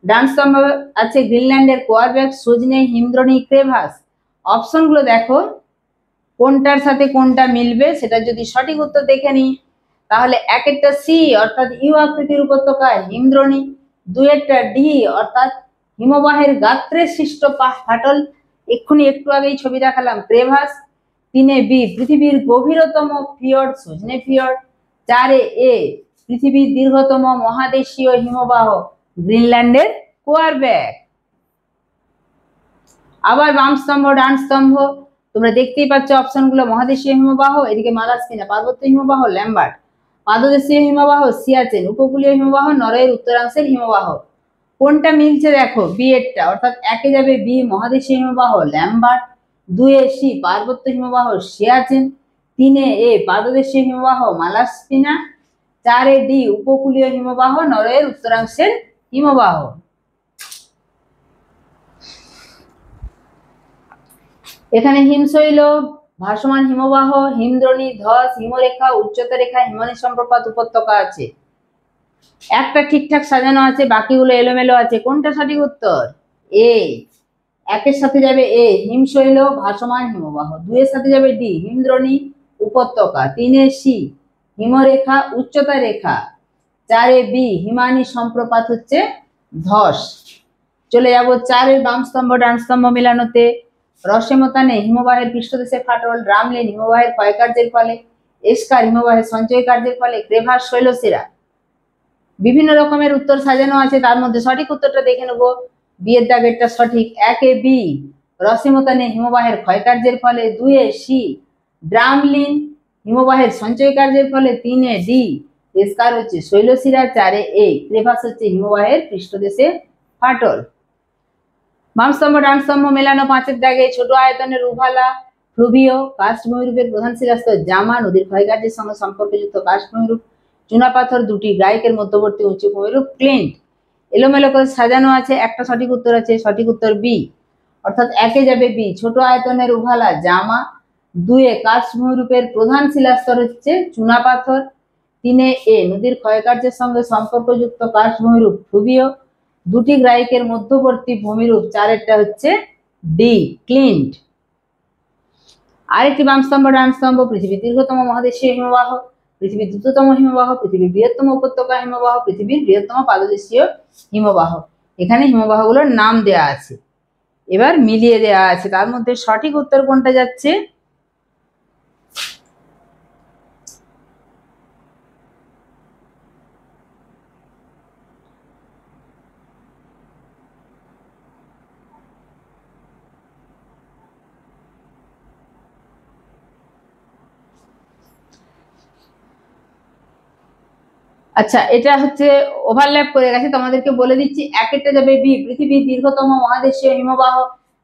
ডান স্তম্ভ আছে গ্রিনল্যান্ডের কোয়ারব্যাক, সুজনে, হিমদ্রোণী, ক্রেভাস। অপশনগুলো দেখো কোনটার সাথে কোনটা মিলবে, সেটা যদি সঠিক উত্তর দেখে নিই তাহলে একেরটা সি অর্থাৎ ইউ আকৃতির উপত্যকা হিমদ্রোণী, দুইয়েরটা ডি অর্থাৎ হিমবাহের গাত্রে সৃষ্ট ফাটল, এক্ষুনি একটু আগেই ছবি দেখালাম ক্রেভাস, তিনে বি পৃথিবীর গভীরতম ফিয়র্ড সজনে ফিয়র্ড, চারে এ পৃথিবীর দীর্ঘতম মহাদেশীয় হিমবাহ গ্রিনল্যান্ডের কোয়ারব্যাক। আবার বাম স্তম্ভ ডান স্তম্ভ তোমরা দেখতেই পাচ্ছ অপশনগুলো, মহাদেশীয় হিমবাহ এদিকে মালাস্পিনা, পার্বত্য হিমবাহ ল্যাম্বার্ট, পাদদেশীয় হিমবাহ সিয়াচেন, উপকূলীয় হিমবাহ নরওয়ের উত্তরাংশের হিমবাহ। কোনটা মিলছে দেখো, বি এরটা অর্থাৎ একে যাবে বি মহাদেশীয় হিমবাহ ল্যাম্বার্ট, দুয়ে সি পার্বত্য হিমবাহ সিয়াচেন, তিনে এ পাদদেশীয় হিমবাহ মালাস্পিনা, চারে ডি উপকূলীয় হিমবাহ নরওয়ের উত্তরাংশের হিমবাহ। এখানে হিমশৈল, ভাসমান হিমবাহ, হিমদ্রোণী, ধস, হিমরেখা, উচ্চতা রেখা, হিমানী সম্প্রপাত, উপত্যকা আছে। একটা ঠিকঠাক সাজানো আছে, বাকিগুলো এলোমেলো আছে। কোনটা সঠিক উত্তর? এ। একের সাথে যাবে এ হিমশৈল ভাসমান হিমবাহ, দুইয়ের সাথে যাবে ডি হিমদ্রোণী উপত্যকা, তিনে সি হিমরেখা উচ্চতা রেখা, চারে বি হিমানী সম্প্রপাত হচ্ছে ধস। চলে যাব চারের বাম স্তম্ভ ডান স্তম্ভ মেলানোতে। রসেমতানে হিমবাহের পৃষ্ঠদেশে ফাটল, রামলিন হিমবাহের ক্ষয়কার্যের ফলে, এসকার হিমবাহের সঞ্চয় কার্যের ফলে, ক্রেভাস শৈলশিরা। বিভিন্ন রকমের উত্তর সাজানো আছে, তার মধ্যে সঠিক উত্তরটা দেখে নেব। বিয়ের দাগেরটা সঠিক, একে বি রসেমতানে হিমবাহের ক্ষয়কার্যের ফলে, দুয়ে সি ড্রামলিন হিমবাহের সঞ্চয় কার্যের ফলে, তিনে ডি এসকার হচ্ছে শৈলশিরা, চারে এ ক্রেভাস হচ্ছে হিমবাহের পৃষ্ঠদেশে ফাটল। বাম স্তম্ভ ডান স্তম্ভ মেলানো পাঁচের দাগে, ছোট আয়তনের উভালা ফ্লুভিয় কাস্ট ভূমিরূপের প্রধান শিলাস্তর জামা, নদীর ক্ষয়কার্যের সঙ্গে সম্পর্কযুক্ত কাস্ট ভূমিরূপ, চুনাপাথর দুটি গ্রাইকের মধ্যবর্তী উঁচু ভূমিরূপ ক্লিন্ট। এলোমেলো করে সাজানো আছে, একটা সঠিক উত্তর আছে, সঠিক উত্তর বি অর্থাৎ একে যাবে বি ছোট আয়তনের উভালা জামা, দুয়ে কাস্ট ভূমিরূপের প্রধান শিলাস্তর হচ্ছে চুনাপাথর, তিনে এ নদীর ক্ষয়কার্যের সঙ্গে সম্পর্কযুক্ত কাস্ট ভূমিরূপ ফ্লুভিয়, দুটি গ্রাইকের মধ্যবর্তী ভূমিরূপ, চারেরটা হচ্ছে ডি ক্লিন্ট। আরেকটি বাম স্তম্ভ ডান স্তম্ভ, পৃথিবীর দীর্ঘতম মহাদেশীয় হিমবাহ, পৃথিবীর দ্রুততম হিমবাহ, পৃথিবীর বৃহত্তম উপত্যকা হিমবাহ, পৃথিবীর বৃহত্তম পাদদেশীয় হিমবাহ। এখানে হিমবাহগুলোর নাম দেয়া আছে, এবার মিলিয়ে দেয়া আছে, তার মধ্যে সঠিক উত্তর কোনটা যাচ্ছে? আচ্ছা, এটা হচ্ছে ওভারল্যাপ করে গেছে, তোমাদেরকে বলে দিচ্ছি। একেরটা যাবে বি পৃথিবীর দীর্ঘতম মহাদেশীয় হিমবাহ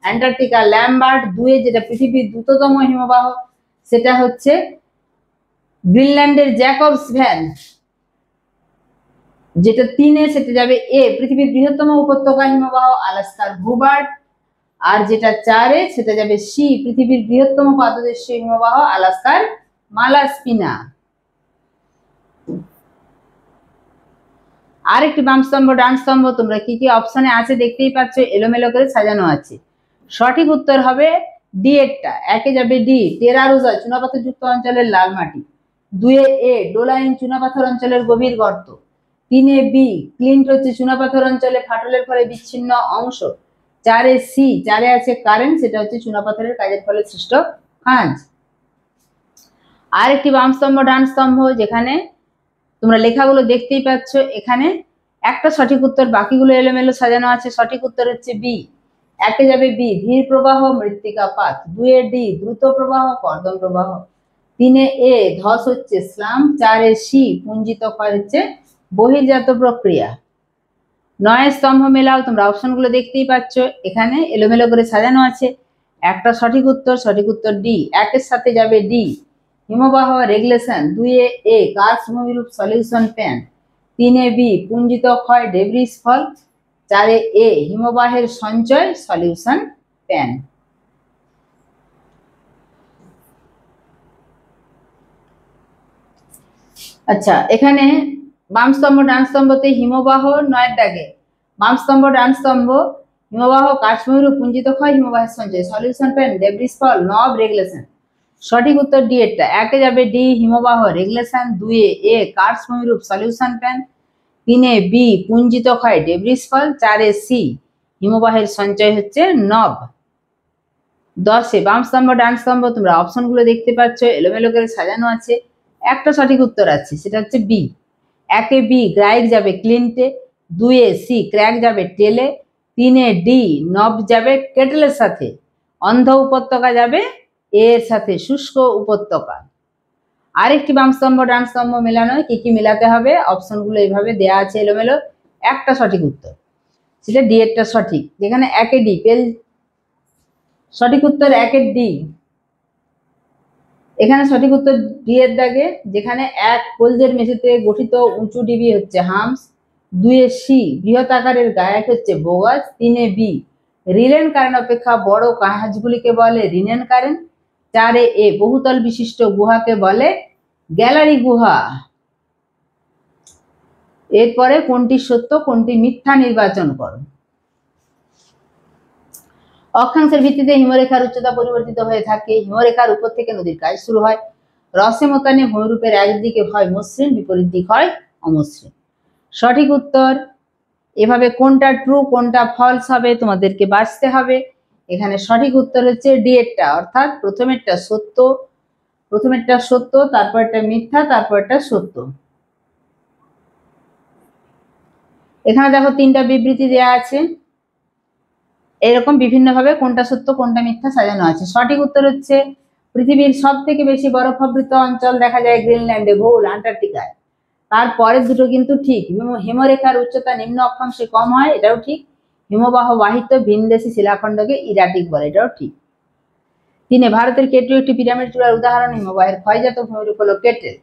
অ্যান্টার্কটিকা ল্যাম্বার্ট, দুয়ে যেটা পৃথিবীর দ্রুততম হিমবাহ সেটা হচ্ছে গ্রিনল্যান্ডের জ্যাকবস ভ্যান, যেটা তিনে সেটা যাবে এ পৃথিবীর বৃহত্তম উপত্যকা হিমবাহ আলাস্কার হুবার্ট, আর যেটা চারে সেটা যাবে সি পৃথিবীর বৃহত্তম পাদদেশীয় হিমবাহ আলাস্কার মালাস্পিনা। আরেকটি বাম স্তম্ভ ডান স্তম্ভ, তোমরা কি কি অপশনে আছে দেখতেই পাচ্ছ, এলোমেলো করে সাজানো আছে। সঠিক উত্তর হবে ডি এরটা, একে যাবে ডি টেরারোজা চুনাপাথর যুক্ত অঞ্চলের লাল মাটি, দুয়ে এ ডোলাইন চুনাপাথর অঞ্চলের গভীর গর্ত, তিনে বি ক্লিন্ট হচ্ছে চুনাপাথর অঞ্চলে ফাটলের ফলে বিচ্ছিন্ন অংশ, চারে সি চারে আছে কারেন্ট, সেটা হচ্ছে চুনাপাথরের কাজের ফলে সৃষ্ট খাঁজ। আরেকটি বাম স্তম্ভ ডান স্তম্ভ, যেখানে তোমরা লেখাগুলো দেখতেই পাচ্ছ, এখানে একটা সঠিক উত্তর, বাকিগুলো এলোমেলো সাজানো আছে। সঠিক উত্তর হচ্ছে বি, একে যাবে বি ধীর প্রবাহ মৃত্তিকাপাত, দুয়ে ডি দ্রুত প্রবাহ কর্দম প্রবাহ, তিনে এ ধস হচ্ছে স্লাম, চারে সি পুঞ্জিত ক্ষয় হচ্ছে বহির্জাত প্রক্রিয়া। নয় স্তম্ভ মেলাও, তোমরা অপশনগুলো দেখতেই পাচ্ছ, এখানে এলোমেলো করে সাজানো আছে। একটা সঠিক উত্তর, সঠিক উত্তর ডি, একের সাথে যাবে ডি হিমবাহ রেগুলেশন, দুয়ে এ কার্স ভূমিরূপ সলিউশন প্যান, তিনে বি পুঞ্জিত ক্ষয় ডেব্রিস ফল, চারে এ হিমবাহের সঞ্চয় সলিউশন প্যান। আচ্ছা, এখানে বাম স্তম্ভ ডান স্তম্ভতে হিমবাহ নয়ের দাগে, বাম স্তম্ভ ডান স্তম্ভ হিমবাহ কার্বভূমিরূপ পুঞ্জিত ক্ষয় হিমবাহের সঞ্চয়, সলিউশন প্যান, ডেব্রিস ফল, নব, রেগুলেশন। সঠিক উত্তর ডি এরটা। একে যাবে ডি হিমবাহ রেগুলেশন, 2 এ কার্বভূমিরূপ সলিউশন প্যান, 3 বি পুঞ্জিত ক্ষয় ডেব্রিস ফল, 4 সি হিমবাহের সঞ্চয় হচ্ছে নব। 10 বাম স্তম্ভ ডান স্তম্ভ, তোমরা অপশনগুলো দেখতে পাচ্ছ এলোমেলো করে সাজানো আছে। একটা সঠিক উত্তর আছে, সেটা হচ্ছে বি। 1 বি গ্রাইক যাবে ক্লিন্টে, 2 সি ক্র্যাক যাবে টেলে, 3 ডি নব যাবে কেটেলের সাথে, অন্ধ উপত্যকা যাবে এর সাথে শুষ্ক উপত্যকা। আরেকটি বাম স্তম্ভ ডান স্তম্ভ মেলানো, কি কি মেলাতে হবে, অপশনগুলো এইভাবে দেয়া আছে এলোমেলো। একটা সঠিক উত্তর, সেটা ডি এরটা সঠিক, যেখানে 1 ডি পেল। সঠিক উত্তর 1 ডি। এখানে সঠিক উত্তর ডি এর দাগে, যেখানে 1 কোলজের মেঝেতে গঠিত উঁচু ডিবি হচ্ছে হামস, 2 সি বৃহৎ আকারের গায়ক হচ্ছে বোগাস, 3 বি রিলেন কারেন্ট অপেক্ষা বড় কাহাজগুলিকে বলে রিনেন কারেন্ট, 4 এ বহুতল বিশিষ্ট গুহাকে বলে গ্যালারি গুহা। এরপরে কোনটি সত্য কোনটি মিথ্যা নির্বাচন করো। অক্ষাংশের ভিত্তিতে হিমরেখার উচ্চতা পরিবর্তিত হয়ে থাকে। হিমরেখার উপর থেকে নদীর কাজ শুরু হয়। রসে মতানে ভূমিরূপের একদিকে হয় মসৃণ, বিপরীত দিক হয় অমসৃণ। সঠিক উত্তর এভাবে কোনটা ট্রু কোনটা ফলস হবে তোমাদেরকে বাছতে হবে। এখানে সঠিক উত্তর হচ্ছে ডি এরটা, অর্থাৎ প্রথমেরটা সত্য, তারপরটা মিথ্যা, তারপরটা সত্য। এখানে দেখো 3টা বিবৃতি দেয়া আছে, এরকম বিভিন্ন ভাবে কোনটা সত্য কোনটা মিথ্যা সাজানো আছে। সঠিক উত্তর হচ্ছে পৃথিবীর সব থেকে বেশি বরফাবৃত অঞ্চল দেখা যায় গ্রিনল্যান্ডে, ভুল, আন্টার্কটিকায়। তারপরের দুটো কিন্তু ঠিক। হিমরেখার উচ্চতা নিম্ন অক্ষাংশে কম হয়, এটাও ঠিক। হিমবাহ বাহিত ভিনদেশী শিলাখণ্ডকে ইরাটিক বলে, এটাও ঠিক। 3 ভারতের কেটু একটি পিরামিড চূড়ার উদাহরণ, হিমবাহের ক্ষয়জাত ভূমিরূপ হলো কেটেল।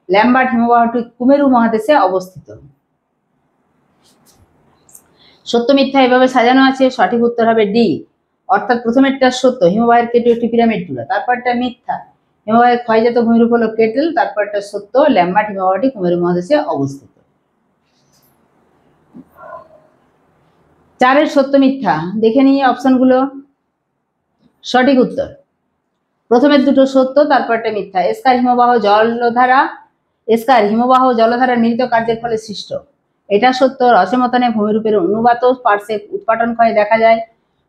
ল্যাম্বার্ট হিমবাহটি কুমেরু মহাদেশে অবস্থিত। সত্য মিথ্যা এভাবে সাজানো আছে, সঠিক উত্তর হবে ডি, অর্থাৎ প্রথমেরটা সত্য, হিমবাহের কেটু একটি পিরামিড চূড়া, তারপরটা মিথ্যা, হিমবাহের ক্ষয়জাত ভূমিরূপ হলো কেটেল, তারপরটা সত্য, ল্যাম্বার্ট হিমবাহটি কুমেরু মহাদেশে অবস্থিত। 4 সত্য মিথ্যা দেখে নিয়ে অপশনগুলো। সঠিক উত্তর প্রথমের দুটো সত্য, তারপরটা মিথ্যা। এসকার হিমবাহ জলধারা মিলিত কার্যের ফলে সৃষ্ট, এটা সত্য। রসমতনে ভূমিরূপের অনুবাত পার্শ্বে উৎপাটন ক্ষয় দেখা যায়,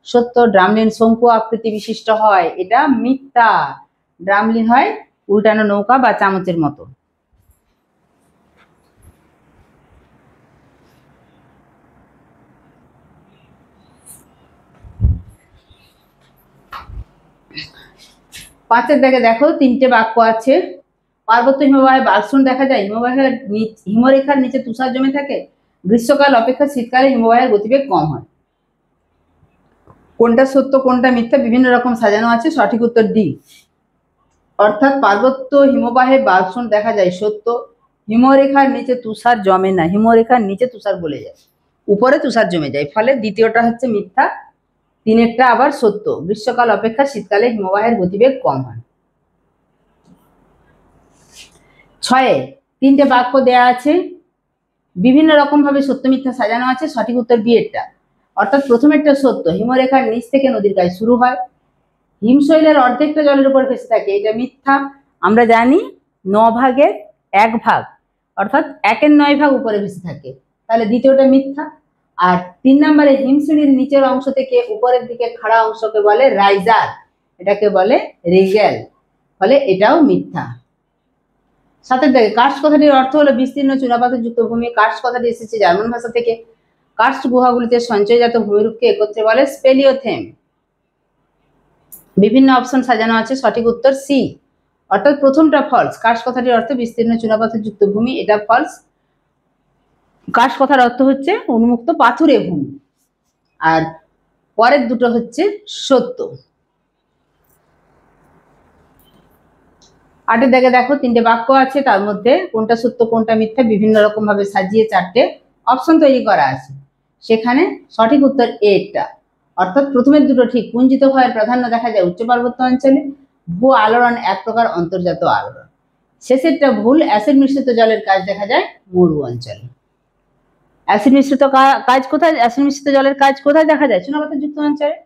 সত্য। ড্রামলিন শঙ্কু আকৃতি বিশিষ্ট হয়, এটা মিথ্যা। ড্রামলিন হয় উল্টানো নৌকা বা চামচের মতো। পাঁচের দিকে দেখো 3টে বাক্য আছে। পার্বত্য হিমবাহে বাষ্পন দেখা যায়, হিমরেখার নিচে তুষার জমে থাকে, গ্রীষ্মকাল অপেক্ষা শীতকালে হিমবাহের গতিবেগ কম হয়। কোনটা সত্য কোনটা মিথ্যা বিভিন্ন রকম সাজানো আছে। সঠিক উত্তর ডি, অর্থাৎ পার্বত্য হিমবাহে বাষ্পন দেখা যায় সত্য, হিমরেখার নিচে তুষার জমে না, হিমরেখার নিচে তুষার গলে যায়, উপরে তুষার জমে যায়, ফলে দ্বিতীয়টা হচ্ছে মিথ্যা। 3এরটা আবার সত্য, গ্রীষ্মকাল অপেক্ষা শীতকালে হিমবাহের গতিবেগ কম হয়। 6 3টে বাক্য দেয়া আছে, বিভিন্ন রকম ভাবে সত্য মিথ্যা সাজানো আছে। সঠিক উত্তর বি এরটা, অর্থাৎ প্রথমেরটা সত্য, হিমরেখার নিচ থেকে নদীর কাজ শুরু হয়, হিমশৈলের অর্ধেকটা জলের উপর ভেসে থাকে, এটা মিথ্যা। আমরা জানি 9 ভাগের 1 ভাগ, অর্থাৎ 1/9 ভাগ উপরে ভেসে থাকে, তাহলে দ্বিতীয়টা মিথ্যা। আর 3 নম্বরে হিমশিড়ির নিচের অংশ থেকে উপরের দিকে খাড়া অংশকে বলে রাইজার, এটাকে বলে রিগেল, ফলে এটাও মিথ্যা। 7 দিকে কার্স্ট কথাটির অর্থ হলো বিস্তীর্ণ চুনাপাথর যুক্ত ভূমি। কার্স্ট কথাটি এসেছে জার্মান ভাষা থেকে। কার্স্ট গুহাগুলিতে সঞ্চয়জাত ভূমিরূপকে একত্রে বলে স্পেলিওথেম। বিভিন্ন অপশন সাজানো আছে। সঠিক উত্তর সি, অর্থাৎ প্রথমটা ফলস। কার্স্ট কথাটির অর্থ বিস্তীর্ণ চুনাপাথর যুক্ত ভূমি, এটা ফলস। কার্স্ট কথার অর্থ হচ্ছে উন্মুক্ত পাথুরে ভূমি, আর পরের দুটো হচ্ছে সত্য। 8 দিকে দেখো 3টে বাক্য আছে, তার মধ্যে কোনটা সত্য কোনটা মিথ্যা বিভিন্ন রকম ভাবে সাজিয়ে 4টে অপশন তৈরি করা আছে। সেখানে সঠিক উত্তর এটা, অর্থাৎ প্রথমের দুটো ঠিক। পুঞ্জিত ক্ষয়ের প্রাধান্য দেখা যায় উচ্চ পার্বত্য অঞ্চলে, ভূ আলোড়ন এক প্রকার অন্তর্জাত আলোড়ন। শেষেরটা ভুল, অ্যাসিড মিশ্রিত জলের কাজ দেখা যায় মরু অঞ্চলে। অ্যাসিড মিশ্রিত কাজ কোথায়, অ্যাসিড মিশ্রিত জলের কাজ কোথায় দেখা যায়? চুনাপাথর যুক্ত অঞ্চলে।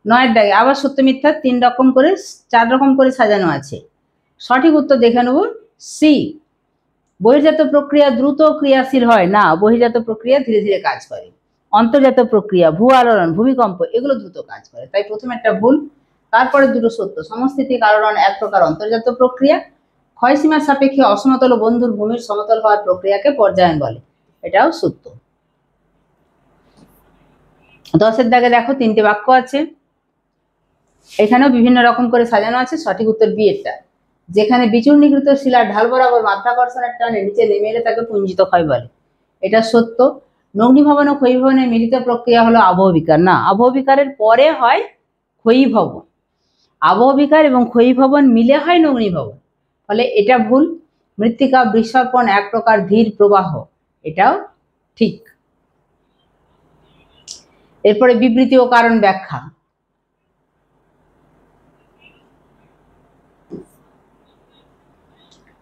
9 দাগে আবার সত্য মিথ্যা 3 রকম করে 4 রকম করে সাজানো আছে। সঠিক উত্তর দেখে নেব সি। বহির্জাত প্রক্রিয়া দ্রুত ক্রিয়াশীল হয় না, বহির্জাত প্রক্রিয়া ধীরে ধীরে কাজ করে। অন্তর্জাত প্রক্রিয়া, ভূ আলোড়ন, ভূমিকম্প এগুলো দ্রুত কাজ করে। তাই প্রথমে একটা ভুল, তারপরে দুটো সত্য। সমস্থিতিক আলোড়ন এক প্রকার অন্তর্জাত প্রক্রিয়া। ক্ষয়সীমার সাপেক্ষে অসমতল বন্ধুর ভূমির সমতল হওয়ার প্রক্রিয়াকে পর্যায়ন বলে, এটাও সত্য। 10 দাগে দেখো 3টে বাক্য আছে, এখানেও বিভিন্ন রকম করে সাজানো আছে। সঠিক উত্তর বি এরটা। যেখানে বিচূর্ণীকৃত শিলার ঢাল বরাবর মাধ্যাকর্ষণের টানে নিচে নেমে এলে তাকে পুঞ্জিত ক্ষয় বলে, এটা সত্য। নগ্নিভবন ও ক্ষয়ীভবনের মিলিত প্রক্রিয়া হলো আবহবিকার। না, আবহবিকারের পরে হয় ক্ষয়ীভবন। আবহবিকার এবং ক্ষয়ীভবন মিলে হয় নগ্নিভবন, ফলে এটা ভুল। মৃত্তিকা বিসর্পণ এক প্রকার ধীর প্রবাহ, এটাও ঠিক। এরপরে বিবৃতি ও কারণ ব্যাখ্যা।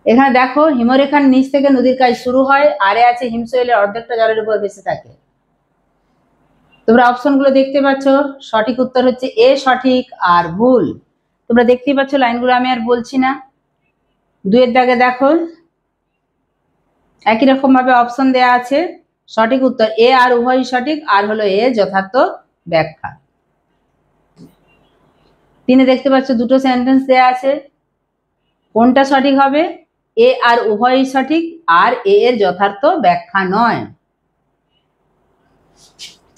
এখানে দেখো হিমরেখার নিচ থেকে নদীর কাজ শুরু হয়, আরে আছে হিমশৈলের অর্ধেকটা জলের উপর ভেসে থাকে। তোমরা অপশনগুলো দেখতে পাচ্ছ, সঠিক উত্তর হচ্ছে এ সঠিক আর ভুল। তোমরা দেখতেই পাচ্ছ লাইনগুলো, আমি আর বলছি না। 2 দাগে দেখো একই রকম ভাবে অপশন দেয়া আছে। সঠিক উত্তর এ আর উভয়ই সঠিক, আর হলো এ যথার্থ ব্যাখ্যা। 3 দেখতে পাচ্ছ দুটো সেন্টেন্স দেয়া আছে, কোনটা সঠিক হবে? এ আর উভয়ই সঠিক, আর এ এর যথার্থ ব্যাখ্যা নয়।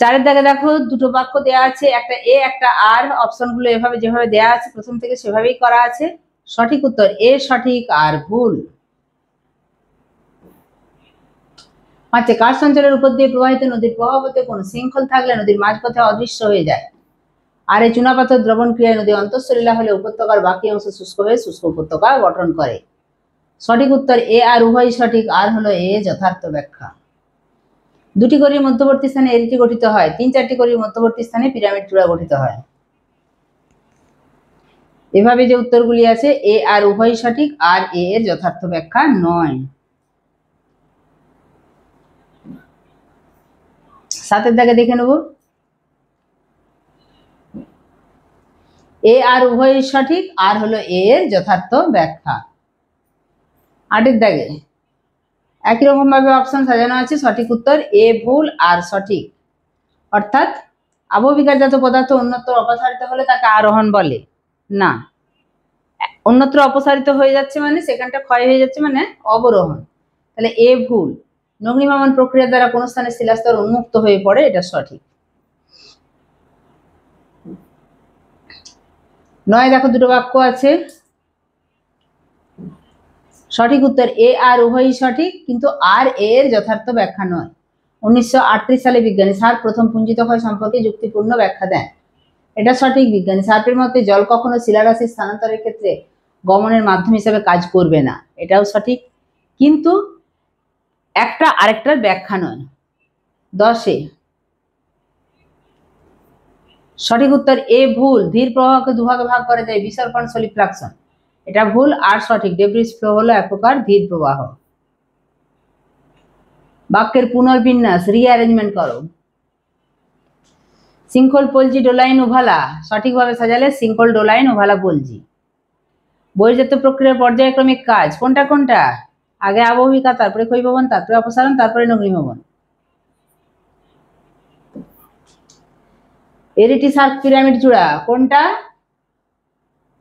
4 দাগে দেখো দুটো বাক্য দেয়া আছে, একটা এ একটা আর। অপশনগুলো এভাবে যেভাবে দেয়া আছে প্রথম থেকে সেভাবেই করা আছে। সঠিক উত্তর এ সঠিক আর ভুল। 5 কার্স অঞ্চলের উপর দিয়ে প্রবাহিত নদীর প্রবাহপথে কোনো শৃঙ্খল থাকলে নদীর মাঝপথে অদৃশ্য হয়ে যায়। আর এই চুনাপাথর দ্রবণ ক্রিয়ায় নদী অন্তঃসলীলা হলে উপত্যকার বাকি অংশ শুষ্ক হয়ে শুষ্ক উপত্যকা গঠন করে। সঠিক উত্তর এ আর উভয়ই সঠিক, আর হলো এ যথার্থ ব্যাখ্যা। 2টি কড়ির মধ্যবর্তী স্থানে এরিটি গঠিত হয়, 3-4টি কড়ির মধ্যবর্তী স্থানে পিরামিড চূড়া গঠিত হয়। এভাবে যে উত্তরগুলি আছে এ আর উভয়ই সঠিক, আর এ এর যথার্থ ব্যাখ্যা নয়। 7 দাগে দেখে নেব, এ আর উভয়ই সঠিক, আর হলো এ এর যথার্থ ব্যাখ্যা। 8 দাগে একই রকম ভাবে অপশন সাজানো আছে। সঠিক উত্তর এ ভুল আর সঠিক। অর্থাৎ আবহবিকারজাত পদার্থ অন্যত্র অপসারিত হলে তাকে আরোহণ বলে না, অন্যত্র অপসারিত হয়ে যাচ্ছে মানে সেখানটা ক্ষয় হয়ে যাচ্ছে মানে অবরোহণ, তাহলে এ ভুল। নগ্নিভবন প্রক্রিয়া দ্বারা কোন স্থানে শিলাস্তর উন্মুক্ত হয়ে পড়ে, এটা সঠিক। 9 দেখো দুটো বাক্য আছে, সঠিক উত্তর এ আর উভয়ই সঠিক, কিন্তু আর এ এর যথার্থ ব্যাখ্যা নয়। 1938 সালে বিজ্ঞানী সার্প প্রথম পুঞ্জিত ক্ষয় সম্পর্কে যুক্তিপূর্ণ ব্যাখ্যা দেন, এটা সঠিক। বিজ্ঞানী সার্পের মতে জল কখনো শিলারাশি স্থানান্তরের ক্ষেত্রে গমনের মাধ্যম হিসেবে কাজ করবে না, এটাও সঠিক, কিন্তু একটা আরেকটার ব্যাখ্যা নয়। 10 সঠিক উত্তর এ ভুল। ধীর প্রবাহকে দুভাগে ভাগ করা যায়, বিসর্পণ সলিফ্লাকশন, এটা ভুল আর সঠিক। ডেব্রিজ ফ্লো হলো এক প্রকার ধীর প্রবাহ। বাক্যের পুনর্বিন্যাস রিঅ্যারেঞ্জমেন্ট করো। শৃঙ্খল পলজি ডোলাইন উভালা, সঠিকভাবে সাজালে শৃঙ্খল ডোলাইন উভালা পলজি। বহির্জাত প্রক্রিয়ার পর্যায়ক্রমিক কাজ কোনটা কোনটা? আগে আবহবিকা, তারপরে ক্ষয়ীভবন, তারপরে অপসারণ, তারপরে নগ্নিভবন। এরিটি সার্ক পিরামিড চূড়া কোনটা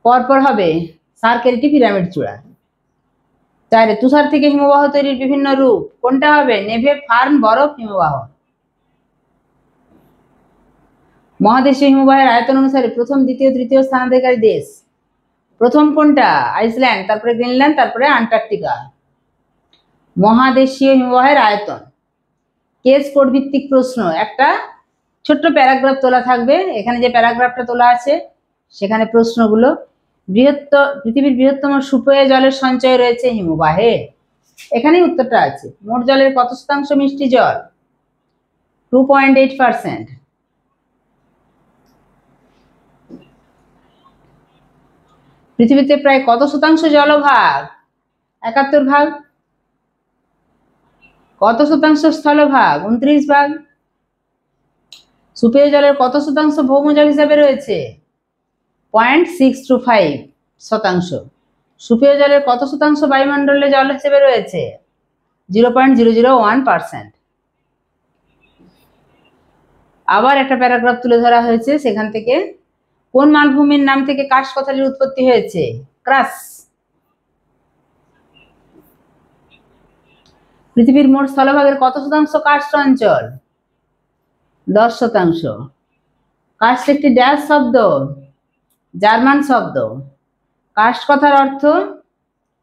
পরপর হবে? সার্ক এরিটি পিরামিড চূড়া। 4 তুষার থেকে হিমবাহ তৈরির বিভিন্ন রূপ কোনটা হবে? নেভে, ফার্ন, বরফ, হিমবাহ। মহাদেশীয় হিমবাহের আয়তন অনুসারে প্রথম, দ্বিতীয়, তৃতীয় স্থানাধিকারী দেশ প্রথম কোনটা? আইসল্যান্ড, তারপরে গ্রিনল্যান্ড, তারপরে আন্টার্কটিকা। মহাদেশীয় হিমবাহের আয়তন। কেস কোড ভিত্তিক প্রশ্ন, একটা ছোট্ট প্যারাগ্রাফ তোলা থাকবে, এখানে যে প্যারাগ্রাফটা তোলা আছে সেখানে প্রশ্নগুলো। পৃথিবীর বৃহত্তম সুপেয় জলের সঞ্চয় রয়েছে হিমবাহে, এখানেই উত্তরটা আছে। মোট জলের কত শতাংশ মিষ্টি জল? 2.8%। পৃথিবীতে প্রায় কত শতাংশ জলভাগ? 71 ভাগ। কত শতাংশ স্থলভাগ? 29 ভাগ। সুপেয় জলের কত শতাংশ ভৌম জল হিসাবে রয়েছে? 0.625 শতাংশ। সুপেয় জলের কত শতাংশ বায়ুমণ্ডলে জল হিসেবে রয়েছে? 0.001%। আবার একটা প্যারাগ্রাফ তুলে ধরা হয়েছে, সেখান থেকে কোন মালভূমির নাম থেকে কাশকথালির উৎপত্তি হয়েছে? ক্রাস। পৃথিবীর মোট স্থলভাগের কত শতাংশ কার্স্ট অঞ্চল? 10%। কার্স্ট একটি ড্যাশ শব্দ? জার্মান শব্দ। কার্স্ট কথার অর্থ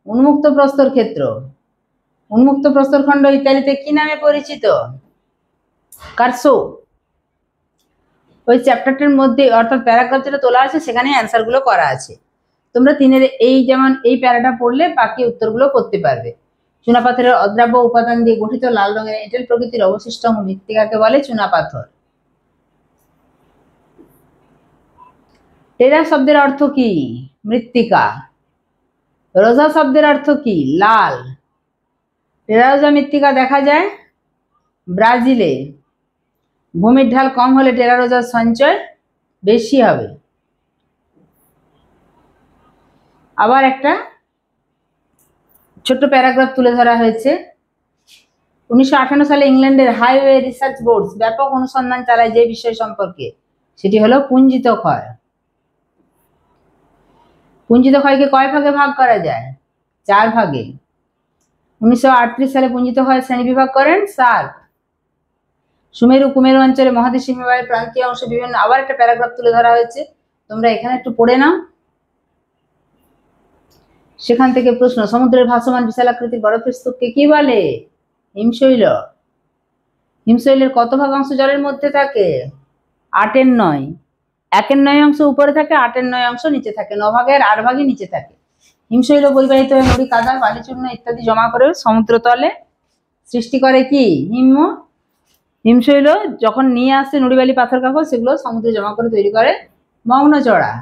উন্মুক্ত প্রস্তর ক্ষেত্র। উন্মুক্ত প্রস্তরখণ্ড ইতালিতে কি নামে পরিচিত? কার্সো। ওই চ্যাপ্টারটার মধ্যে অর্থাৎ প্যারাগ্রাফ যেটা তোলা আছে সেখানে অ্যান্সার গুলো করা আছে। তোমরা তিনের এই যেমন এই প্যারাটা পড়লে বাকি উত্তরগুলো করতে পারবে। চুনাপাথরের অদ্রাব্য উপাদান দিয়ে গঠিত লাল রঙের এঁটেল প্রকৃতির অবশিষ্ট মৃত্তিকাকে বলে চুনাপাথর। টেরা শব্দের অর্থ কি? মৃত্তিকা। রোজা শব্দের অর্থ কি? লাল। টেরারোজা মৃত্তিকা দেখা যায় ব্রাজিলে। ভূমির ঢাল কম হলে টেরারোজার সঞ্চয় বেশি হবে। আবার একটা ছোট্ট প্যারাগ্রাফ তুলে ধরা হয়েছে। 1958 সালে ইংল্যান্ডের হাইওয়ে রিসার্চ বোর্ড ব্যাপক অনুসন্ধান চালায় যে বিষয় সম্পর্কে, সেটি হলো পুঞ্জিত ক্ষয়। পুঞ্জিত ক্ষয়কে কয় ভাগে ভাগ করা যায়? 4 ভাগে। 1938 সালে পুঞ্জিত ক্ষয় শ্রেণীবিভাগ করেন সার্ক। সুমেরু কুমেরু অঞ্চলে মহাদেশীয় হিমবাহের প্রান্তীয় অংশ বিভিন্ন। আবার একটা প্যারাগ্রাফ তুলে ধরা হয়েছে, তোমরা এখানে একটু পড়ে নাও। সেখান থেকে প্রশ্ন, সমুদ্রের ভাসমান বিশালাকৃতির বরফের স্তূপকে কি বলে? হিমশৈল। হিমশৈলের কত ভাগ অংশ জলের মধ্যে থাকে? 8/9। 1/9 অংশ উপরে থাকে, 8/9 অংশ নিচে থাকে। 9 ভাগের 8 ভাগই নিচে থাকে। হিমশৈল পরিবাহিত হয়ে নুড়ি, কাদা, বালিচূর্ণ ইত্যাদি জমা করে সমুদ্রতলে সৃষ্টি করে কি? হিমশৈল যখন নিয়ে আসে নুড়ি, বালি, পাথর, কাকর, সেগুলো সমুদ্রে জমা করে তৈরি করে মগ্নচড়া।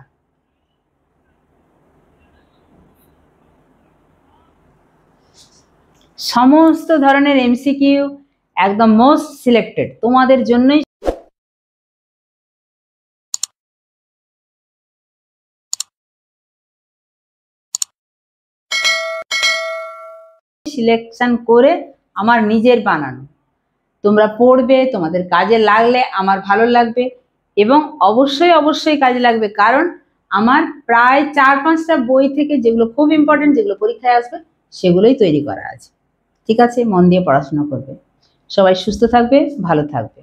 সমস্ত ধরনের এমসিকিউ একদম মোস্ট সিলেক্টেড তোমাদের জন্যই সিলেকশন করে আমার নিজের বানানো। তোমরা পড়বে, তোমাদের কাজে লাগলে আমার ভালো লাগবে এবং অবশ্যই অবশ্যই কাজে লাগবে, কারণ আমার প্রায় 4-5টা বই থেকে যেগুলো খুব ইম্পর্টেন্ট, যেগুলো পরীক্ষায় আসবে, সেগুলোই তৈরি করা আছে। ঠিক আছে, মন দিয়ে পড়াশোনা করবে। সবাই সুস্থ থাকবে, ভালো থাকবে।